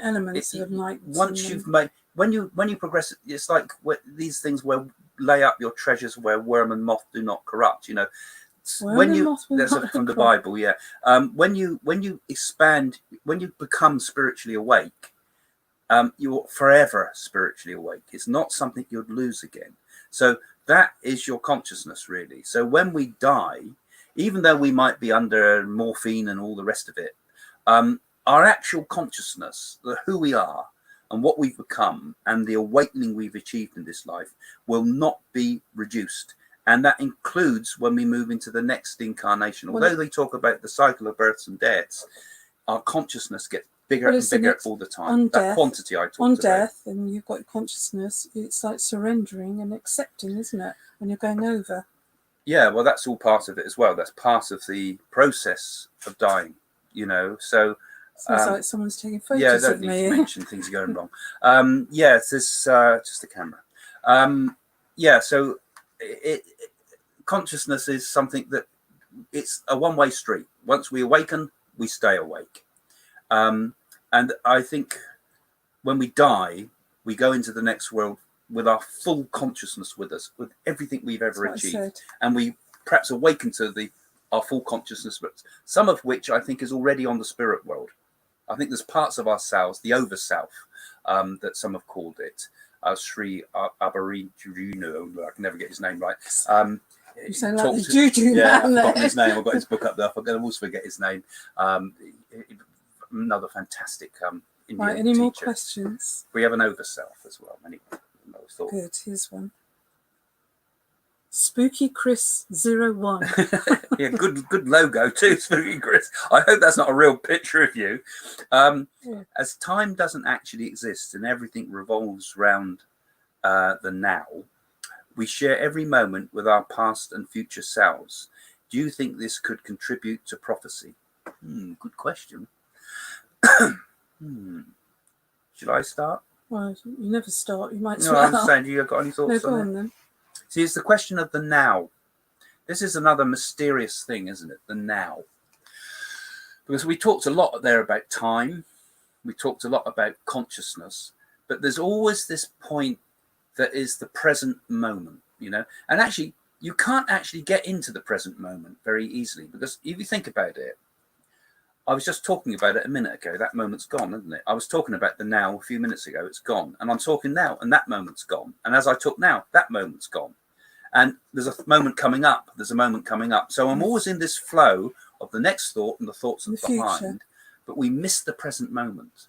elements of enlightenment. Once you've made, when you progress, it's like these things where lay up your treasures where worm and moth do not corrupt. You know, that's from the Bible. Yeah. When you expand, when you become spiritually awake, you're forever spiritually awake. It's not something you'd lose again. So that is your consciousness, really. So when we die, even though we might be under morphine and all the rest of it, our actual consciousness, who we are and what we've become and the awakening we've achieved in this life will not be reduced. And that includes when we move into the next incarnation. Although they talk about the cycle of births and deaths, our consciousness gets bigger and bigger all the time. That quantity I talked about. On death, and you've got consciousness, it's like surrendering and accepting, isn't it? When you're going over. Yeah, well, that's all part of it as well. That's part of the process of dying, you know. So sounds like someone's taking photos of me. Yeah, don't need to mention things are going wrong. Yeah, it's this, just the camera. So consciousness is something that it's a one-way street. Once we awaken, we stay awake. And I think when we die, we go into the next world with our full consciousness with us, with everything we've ever achieved. And we perhaps awaken to our full consciousness, but some of which I think is already on the spirit world. I think there's parts of ourselves, the over-self, that some have called it. Sri Abarijino, I can never get his name right. You sound like the Juju man. I've forgotten his name. I've got his book up there. I'm going to also forget his name. Another fantastic Indian right, any teacher. more questions? We have an over-self as well. Anyway, good, here's one. Spooky Chris 01. Yeah, good logo too, Spooky Chris. I hope that's not a real picture of you. As time doesn't actually exist and everything revolves around the now, we share every moment with our past and future selves. Do you think this could contribute to prophecy? Good question. Should I start? Well, you never start. You might. No, I'm saying, do you got any thoughts on it? Then. See, it's the question of the now. This is another mysterious thing, isn't it? The now. Because we talked a lot there about time. We talked a lot about consciousness. But there's always this point that is the present moment, you know. And actually, you can't actually get into the present moment very easily. Because if you think about it, I was just talking about it a minute ago. That moment's gone, isn't it? I was talking about the now a few minutes ago. It's gone. And I'm talking now, and that moment's gone. And as I talk now, that moment's gone. And there's a moment coming up. There's a moment coming up. So I'm always in this flow of the next thought and the thoughts of behind. But we miss the present moment.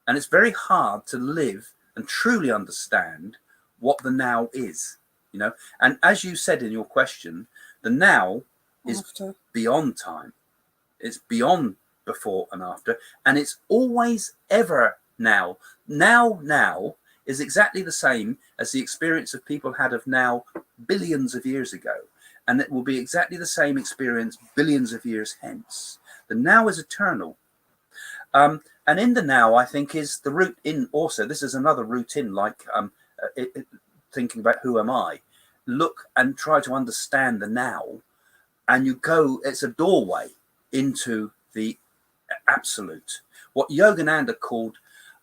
And it's very hard to live and truly understand what the now is, you know. And as you said in your question, the now is beyond time. It's beyond before and after, and it's always ever now. Now is exactly the same as the experience of people had of now billions of years ago, and it will be exactly the same experience billions of years hence. The now is eternal, and in the now, I think, is the route in. Also, this is another route in, like thinking about who am I. Look and try to understand the now, and you go. It's a doorway into the absolute, what Yogananda called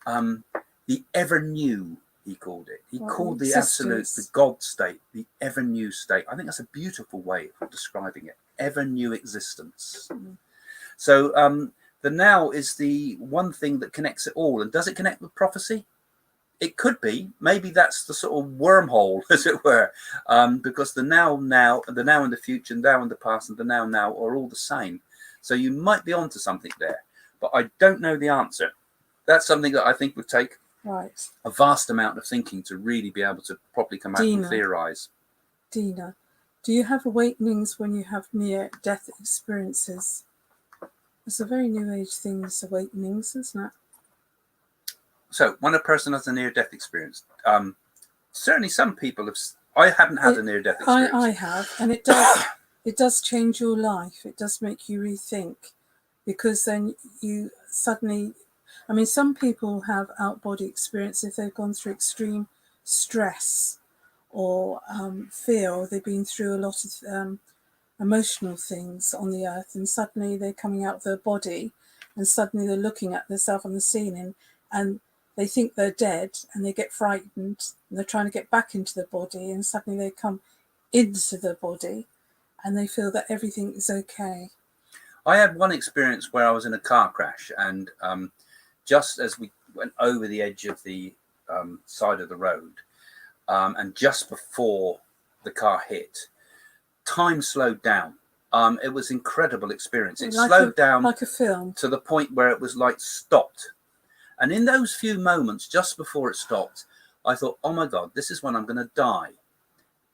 the ever new he called it. He Right, called the absolute, the existence. God state, the ever new state. I think that's a beautiful way of describing it. Ever new existence. So the now is the one thing that connects it all. And does it connect with prophecy? It could be. Maybe that's the sort of wormhole, as it were, because the now, the now and the future, the now and the past, and the now are all the same. So you might be onto something there, but I don't know the answer. That's something that I think would take a vast amount of thinking to really be able to properly come out and theorize. Dina, do you have awakenings when you have near-death experiences? It's a very new age thing, this awakenings, isn't it? So when a person has a near-death experience, certainly some people have. I haven't had a near-death experience. I have, and it does change your life. It does make you rethink, because then you suddenly, I mean, some people have out-body experience if they've gone through extreme stress or fear, or they've been through a lot of emotional things on the earth, and suddenly they're coming out of their body, and suddenly they're looking at themselves on the ceiling, and they think they're dead, and they get frightened, and they're trying to get back into the body, and suddenly they come into the body, and they feel that everything is okay. I had one experience where I was in a car crash, and just as we went over the edge of the side of the road, and just before the car hit, time slowed down. It was an incredible experience. It slowed down like a film, to the point where it was like stopped. And in those few moments, just before it stopped, I thought, oh my God, this is when I'm going to die.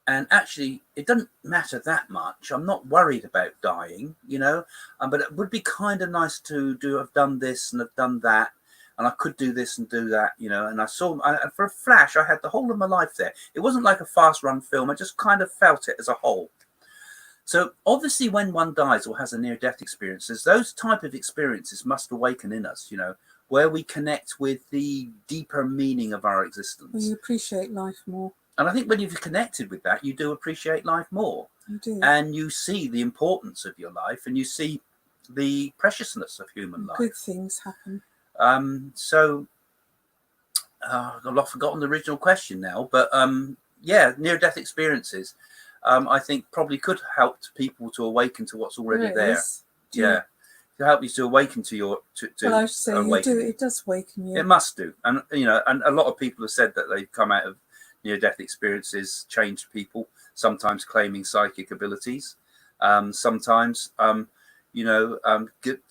And actually, it doesn't matter that much. I'm not worried about dying, you know, but it would be kind of nice to have done this and have done that. And I could do this and do that, you know, and for a flash, I had the whole of my life there. It wasn't like a fast run film. I just kind of felt it as a whole. So obviously when one dies or has a near-death experiences, those type of experiences must awaken in us, you know, where we connect with the deeper meaning of our existence. Well, you appreciate life more. And I think when you've connected with that, you do appreciate life more. You do. And you see the importance of your life, and you see the preciousness of human life. Good things happen. I've forgotten the original question now, but yeah, near-death experiences, I think probably could help people to awaken to what's already there. Yeah. To help you to awaken to your well, I should say you do. It does awaken you. It must do, and you know, and a lot of people have said that they've come out of near-death experiences, changed people. Sometimes claiming psychic abilities, sometimes you know,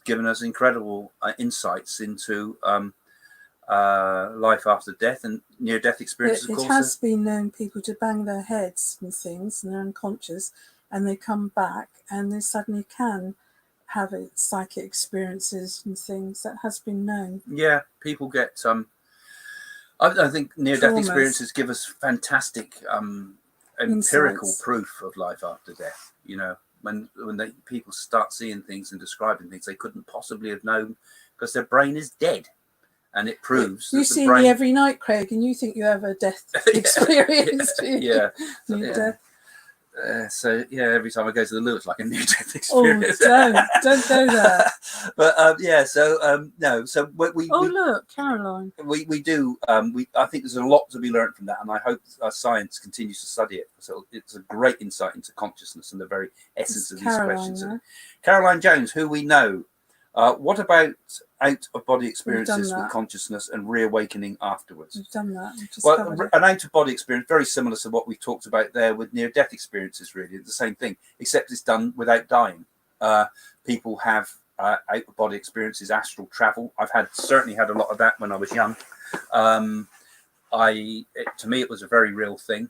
giving us incredible insights into life after death and near-death experiences. It has been known people to bang their heads and things, and they're unconscious, and they come back, and they suddenly can have psychic experiences and things. That has been known. Yeah, people get I think near-death experiences give us fantastic empirical insights. Proof of life after death. You know, when people start seeing things and describing things they couldn't possibly have known because their brain is dead, and it proves. You see me every night, Craig, and you think you have a death experience. Yeah. Death. So yeah, every time I go to the loo, it's like a near-death experience. Oh, don't go there. But yeah, so no, so we look, Caroline. We do. I think there's a lot to be learned from that, and I hope science continues to study it. So it's a great insight into consciousness and the very essence of these questions. Yeah? Caroline Jones, who we know. What about out-of-body experiences with consciousness and reawakening afterwards? We've done that. Well, an out-of-body experience, very similar to what we talked about there with near-death experiences, really. It's the same thing, except it's done without dying. People have out-of-body experiences, astral travel. I've certainly had a lot of that when I was young. To me, it was a very real thing.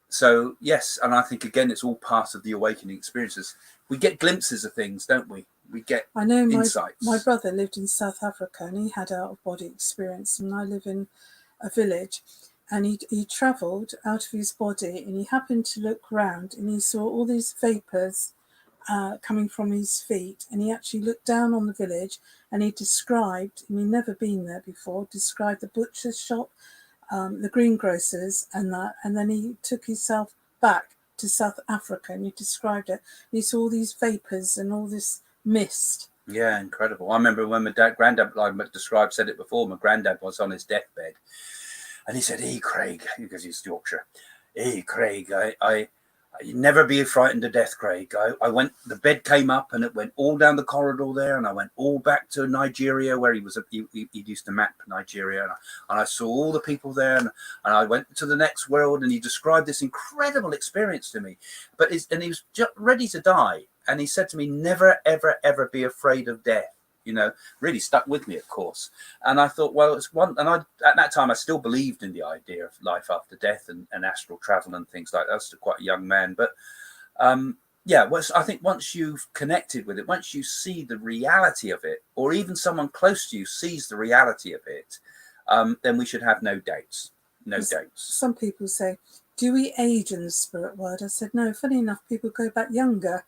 So, yes, and I think, again, it's all part of the awakening experiences. We get glimpses of things, don't we? We get insights. My brother lived in South Africa, and he had out-of-body experience, and I live in a village, and he travelled out of his body, and he happened to look round, and he saw all these vapours coming from his feet, and he actually looked down on the village, and he described, and he'd never been there before, described the butcher's shop, the greengrocers, and that, and then he took himself back to South Africa, and he described it. He saw all these vapours and all this mist. Yeah, incredible. I remember when my granddad, like I said it before, my granddad was on his deathbed, And he said, "Hey, Craig," because he's Yorkshire. "Hey, Craig, I never be frightened to death, Craig. I went, the bed came up and it went all down the corridor there, and I went all back to Nigeria where he used to map Nigeria, and I saw all the people there, and I went to the next world." And he described this incredible experience to me. And he was just ready to die, and he said to me, "Never, ever, ever be afraid of death." Really stuck with me, of course. And I thought, well, it's one. And at that time, I still believed in the idea of life after death and astral travel and things like that. I was still quite a young man. But I think once you've connected with it, once you see the reality of it, or even someone close to you sees the reality of it, then we should have no doubts. No doubts. Some people say, "Do we age in the spirit world?" I said, no, funny enough, people go back younger.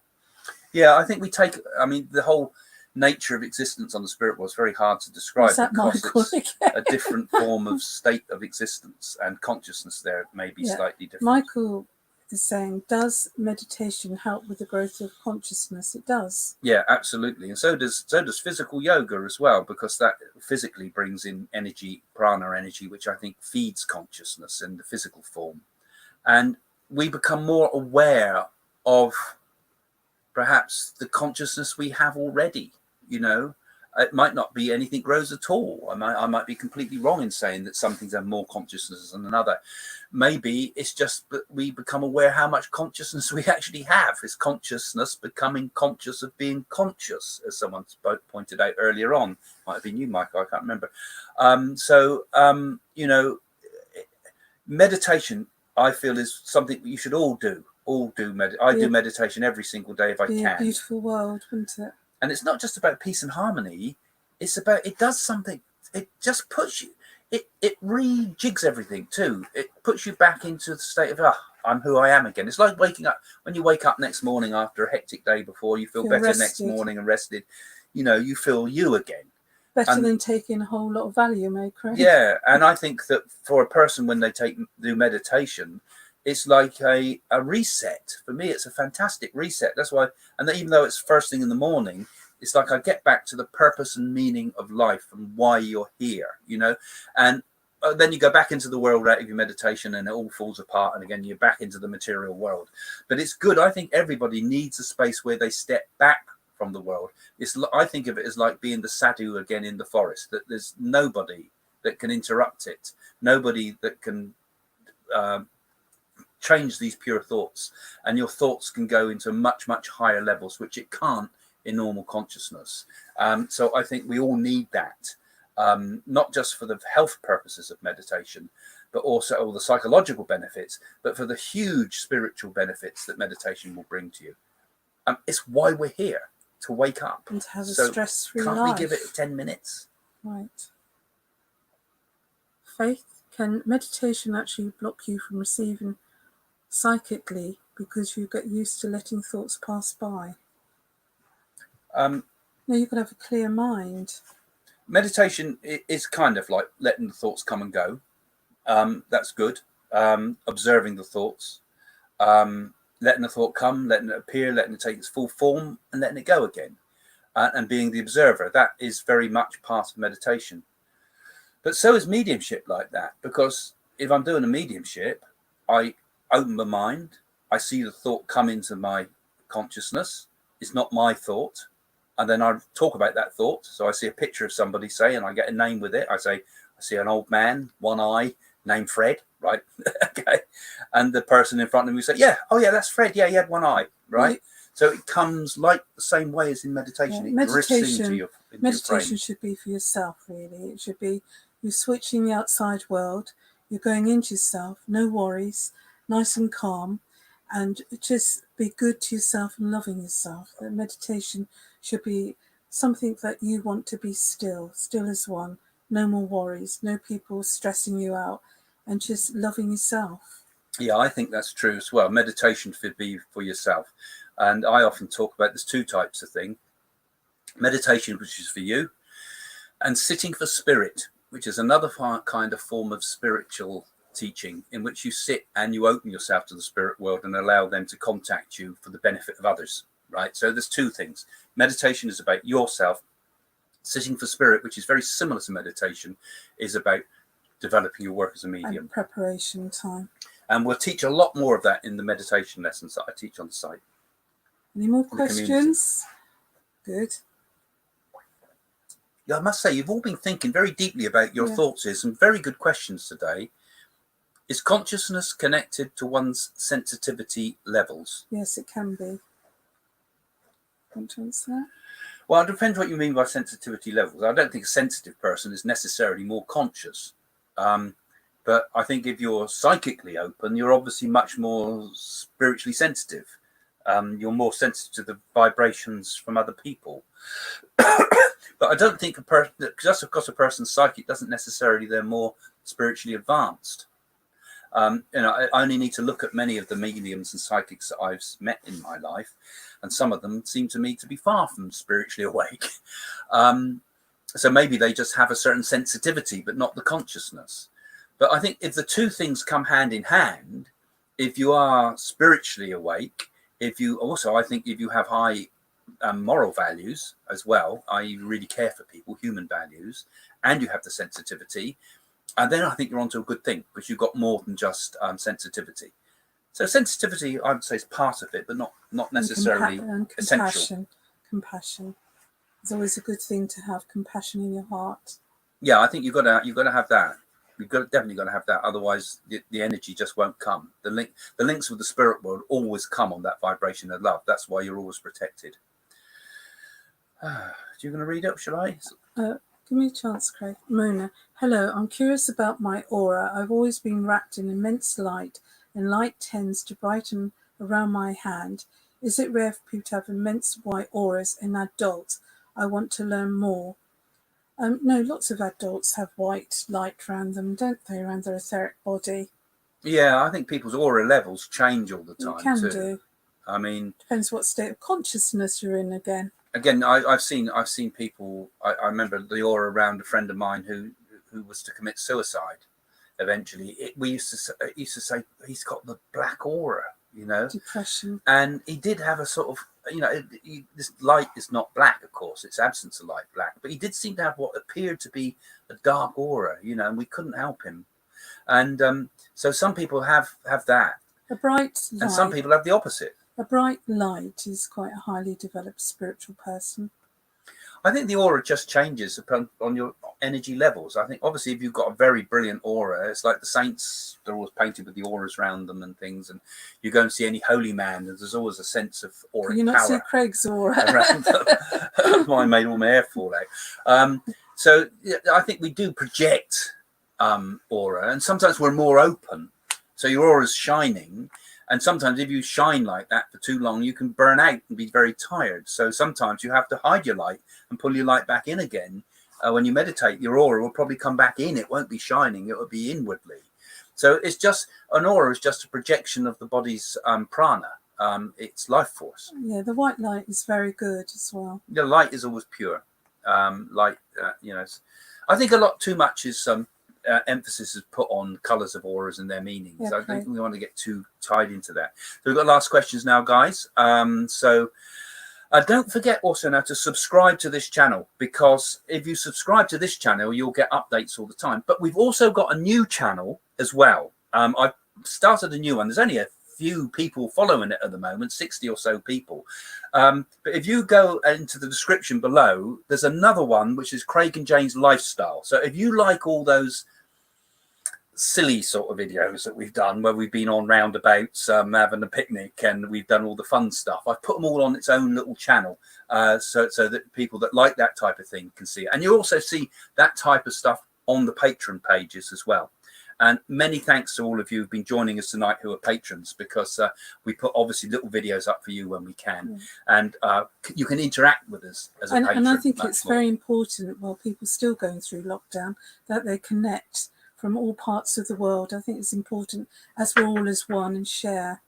Yeah, I think the whole nature of existence on the spirit world is very hard to describe, because it's a different form of state of existence, and consciousness there may be slightly different. Michael is saying, does meditation help with the growth of consciousness? It does. Yeah, absolutely. And so does physical yoga as well, because that physically brings in energy, prana energy, which I think feeds consciousness in the physical form. And we become more aware of perhaps the consciousness we have already. It might not be anything grows at all. I might be completely wrong in saying that some things have more consciousness than another. Maybe it's just that we become aware how much consciousness we actually have. Is consciousness becoming conscious of being conscious, as someone pointed out earlier on? Might have been you, Michael, I can't remember. Meditation, I feel, is something that you should all do. I do meditation every single day if I can. A beautiful world, wouldn't it? And it's not just about peace and harmony. It's about, it does something. It just puts you, it rejigs everything too. It puts you back into the state of, I'm who I am again. It's like waking up. When you wake up next morning after a hectic day before, you feel better rested next morning and rested. You feel you again. Better than taking a whole lot of Valium, Craig. Yeah, and I think that for a person, when they do meditation, it's like a reset. For me, it's a fantastic reset. That's why, and even though it's first thing in the morning, it's like I get back to the purpose and meaning of life and why you're here, and then you go back into the world out of your meditation and it all falls apart. And again, you're back into the material world. But it's good. I think everybody needs a space where they step back from the world. I think of it as like being the sadhu again in the forest, that there's nobody that can interrupt it. Nobody that can change these pure thoughts, and your thoughts can go into much, much higher levels, which it can't in normal consciousness. So I think we all need that, not just for the health purposes of meditation, but also all the psychological benefits, but for the huge spiritual benefits that meditation will bring to you. It's why we're here, to wake up and to have a stress-free life. Can't we give it 10 minutes? Right. Faith, can meditation actually block you from receiving psychically because you get used to letting thoughts pass by? No, you can have a clear mind. Meditation is kind of like letting the thoughts come and go. That's good. Observing the thoughts, letting the thought come, letting it appear, letting it take its full form, and letting it go again. And being the observer, that is very much part of meditation. But so is mediumship like that, because if I'm doing a mediumship, I open my mind, I see the thought come into my consciousness. It's not my thought. And then I talk about that thought. So I see a picture of somebody, say, and I get a name with it. I say, I see an old man, one eye, named Fred, right? Okay. And the person in front of me say, yeah, oh yeah, that's Fred. Yeah, he had one eye, right? So it comes like the same way as in meditation. Yeah, it drifts into your meditation should be for yourself, really. It should be you switching the outside world, you're going into yourself, no worries, nice and calm, and just be good to yourself and loving yourself. That meditation should be something that you want to be still as one, no more worries, no people stressing you out, and just loving yourself. Yeah, I think that's true as well. Meditation should be for yourself. And I often talk about there's two types of thing. Meditation, which is for you, and sitting for spirit, which is another kind of form of spiritual teaching, in which you sit and you open yourself to the spirit world and allow them to contact you for the benefit of others, right? So there's two things. Meditation is about yourself. Sitting for spirit, which is very similar to meditation, is about developing your work as a And medium. preparation time. And we'll teach a lot more of that in the meditation lessons that I teach on the site. Any more questions? Good. Yeah, I must say, you've all been thinking very deeply about your thoughts here. Some very good questions today. Is consciousness connected to one's sensitivity levels? Yes, it can be. Want to answer that? Well, it depends what you mean by sensitivity levels. I don't think a sensitive person is necessarily more conscious. But I think if you're psychically open, you're obviously much more spiritually sensitive. You're more sensitive to the vibrations from other people. But I don't think a person, just because a person's psychic doesn't necessarily they're more spiritually advanced. I only need to look at many of the mediums and psychics that I've met in my life, and some of them seem to me to be far from spiritually awake. So maybe they just have a certain sensitivity, but not the consciousness. But I think if the two things come hand in hand, if you are spiritually awake, I think if you have high moral values as well, i.e. you really care for people, human values, and you have the sensitivity, and then I think you're onto a good thing, because you've got more than just sensitivity. So sensitivity, I would say, is part of it, but not necessarily essential. Compassion. It's always a good thing to have compassion in your heart. Yeah, I think you've got to have that. Definitely got to have that. Otherwise, the energy just won't come. The links with the spirit world always come on that vibration of love. That's why you're always protected. You going to read it? Shall I? Give me a chance, Craig. Mona, hello. I'm curious about my aura. I've always been wrapped in immense light, and light tends to brighten around my hand. Is it rare for people to have immense white auras in adults? I want to learn more. No, lots of adults have white light around them, don't they, around their etheric body? Yeah, I think people's aura levels change all the time. It can too. do. I mean, depends what state of consciousness you're in again. Again, I've seen people. I remember the aura around a friend of mine who was to commit suicide. Eventually, we used to say he's got the black aura, depression, and he did have a sort of, this light is not black, of course, it's absence of light black, but he did seem to have what appeared to be a dark aura, and we couldn't help him. And so some people have that, a bright light, and some people have the opposite. A bright light is quite a highly developed spiritual person. I think the aura just changes on your energy levels. I think obviously if you've got a very brilliant aura, it's like the saints, they're always painted with the auras around them and things, and you go and see any holy man, and there's always a sense of aura. Can you not see Craig's aura around them? That's why I made all my hair fall out. So yeah, I think we do project aura, and sometimes we're more open, so your aura's shining. And sometimes if you shine like that for too long, you can burn out and be very tired. So sometimes you have to hide your light and pull your light back in again. When you meditate, your aura will probably come back in. It won't be shining. It will be inwardly. So it's just, an aura is just a projection of the body's prana. It's life force. Yeah, the white light is very good as well. The light is always pure. I think a lot too much is emphasis is put on colours of auras and their meanings. Yeah, I don't think we want to get too tied into that. So we've got last questions now, guys. So don't forget also now to subscribe to this channel, because if you subscribe to this channel, you'll get updates all the time. But we've also got a new channel as well. I've started a new one. There's only a few people following it at the moment, 60 or so people. But if you go into the description below, there's another one, which is Craig and Jane's Lifestyle. So if you like all those silly sort of videos that we've done, where we've been on roundabouts, having a picnic, and we've done all the fun stuff, I've put them all on its own little channel, so that people that like that type of thing can see it. And you also see that type of stuff on the Patron pages as well. And many thanks to all of you who've been joining us tonight who are patrons, because we put obviously little videos up for you when we can. And you can interact with us as a patron. And I think it's very important, while people are still going through lockdown, that they connect from all parts of the world. I think it's important, as we're all as one, and share.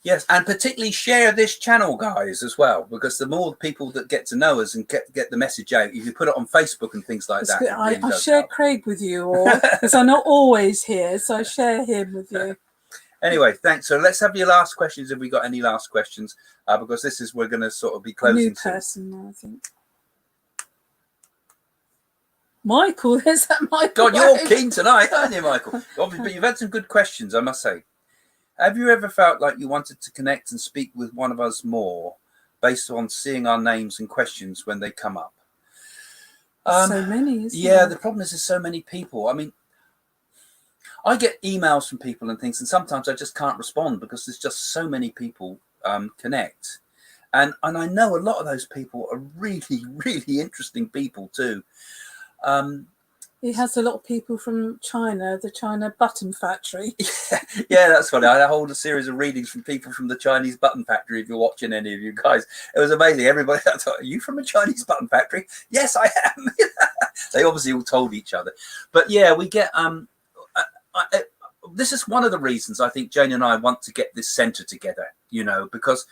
Yes, and particularly share this channel, guys, as well, because the more people that get to know us and get the message out, if you put it on Facebook and things like that. Really I share help. Craig with you all, because I'm not always here, so I share him with you. Anyway, thanks. So let's have your last questions, if we got any last questions, because this is, we're going to sort of be closing. New person, I think. Michael, there's that Michael. God, you're keen tonight, aren't you, Michael? Obviously, but you've had some good questions, I must say. Have you ever felt like you wanted to connect and speak with one of us more based on seeing our names and questions when they come up? So many, isn't yeah, there? the problem is there's so many people. I mean, I get emails from people and things, and sometimes I just can't respond because there's just so many people connect. And I know a lot of those people are really, really interesting people too. He has a lot of people from China, the China Button Factory. Yeah, that's funny. I hold a series of readings from people from the Chinese Button Factory. If you're watching any of you guys, it was amazing. Everybody, I thought, are you from a Chinese Button Factory? Yes, I am. They obviously all told each other. But yeah, we get this is one of the reasons I think Jane and I want to get this centre together, you know, because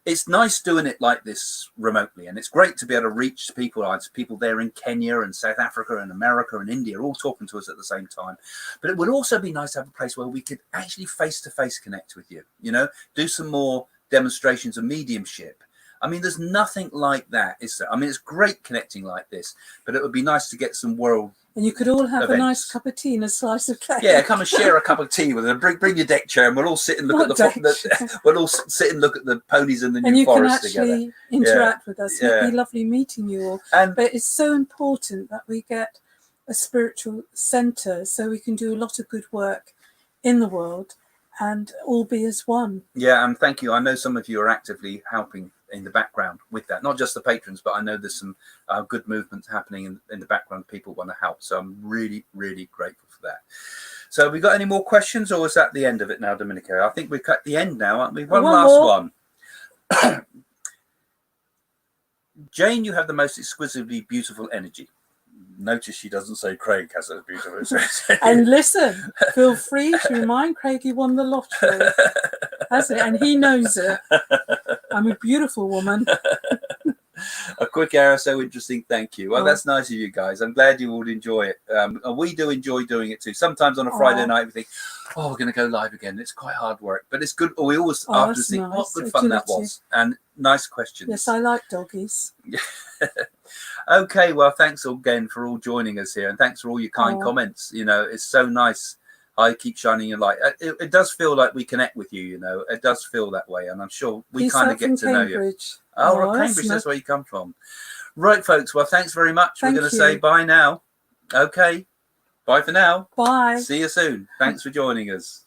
it's nice doing it like this remotely, and it's great to be able to reach people. People there in Kenya and South Africa and America and India all talking to us at the same time. But it would also be nice to have a place where we could actually face-to-face connect with you, you know, do some more demonstrations of mediumship. I mean, there's nothing like that, is there? I mean, it's great connecting like this, but it would be nice to get some world. And you could all have events. A nice cup of tea and a slice of cake. Yeah, come and share a cup of tea with them. Bring your deck chair, and we'll all sit and look at we'll all sit and look at the ponies in the New Forest together. And you can actually interact with us. It'd be lovely meeting you all. But it's so important that we get a spiritual centre so we can do a lot of good work in the world and all be as one. Yeah, and thank you. I know some of you are actively helping in the background with that, not just the patrons, but I know there's some good movement happening in the background. People want to help, so I'm really, really grateful for that. So have we got any more questions, or is that the end of it now, Domenico? I think we're at the end now, aren't we? One last one. Jane, you have the most exquisitely beautiful energy. Notice she doesn't say Craig has a beautiful energy. And listen, feel free to remind Craig he won the lottery. Has it? And he knows it. I'm a beautiful woman. A quick arrow, so interesting. Thank you. Well, that's nice of you guys. I'm glad you all enjoy it. And we do enjoy doing it too. Sometimes on a Friday night we think, oh, we're going to go live again. It's quite hard work, but it's good. We always afterwards think, what good fun that was. And nice questions. Yes, I like doggies. Okay, well, thanks again for all joining us here. And thanks for all your kind comments. You know, it's so nice. I keep shining your light. It does feel like we connect with you, you know. It does feel that way. And I'm sure we kind of get to know you. Oh, Cambridge, that's where you come from. Right, folks. Well, thanks very much. We're going to say bye now. Okay. Bye for now. Bye. See you soon. Thanks for joining us.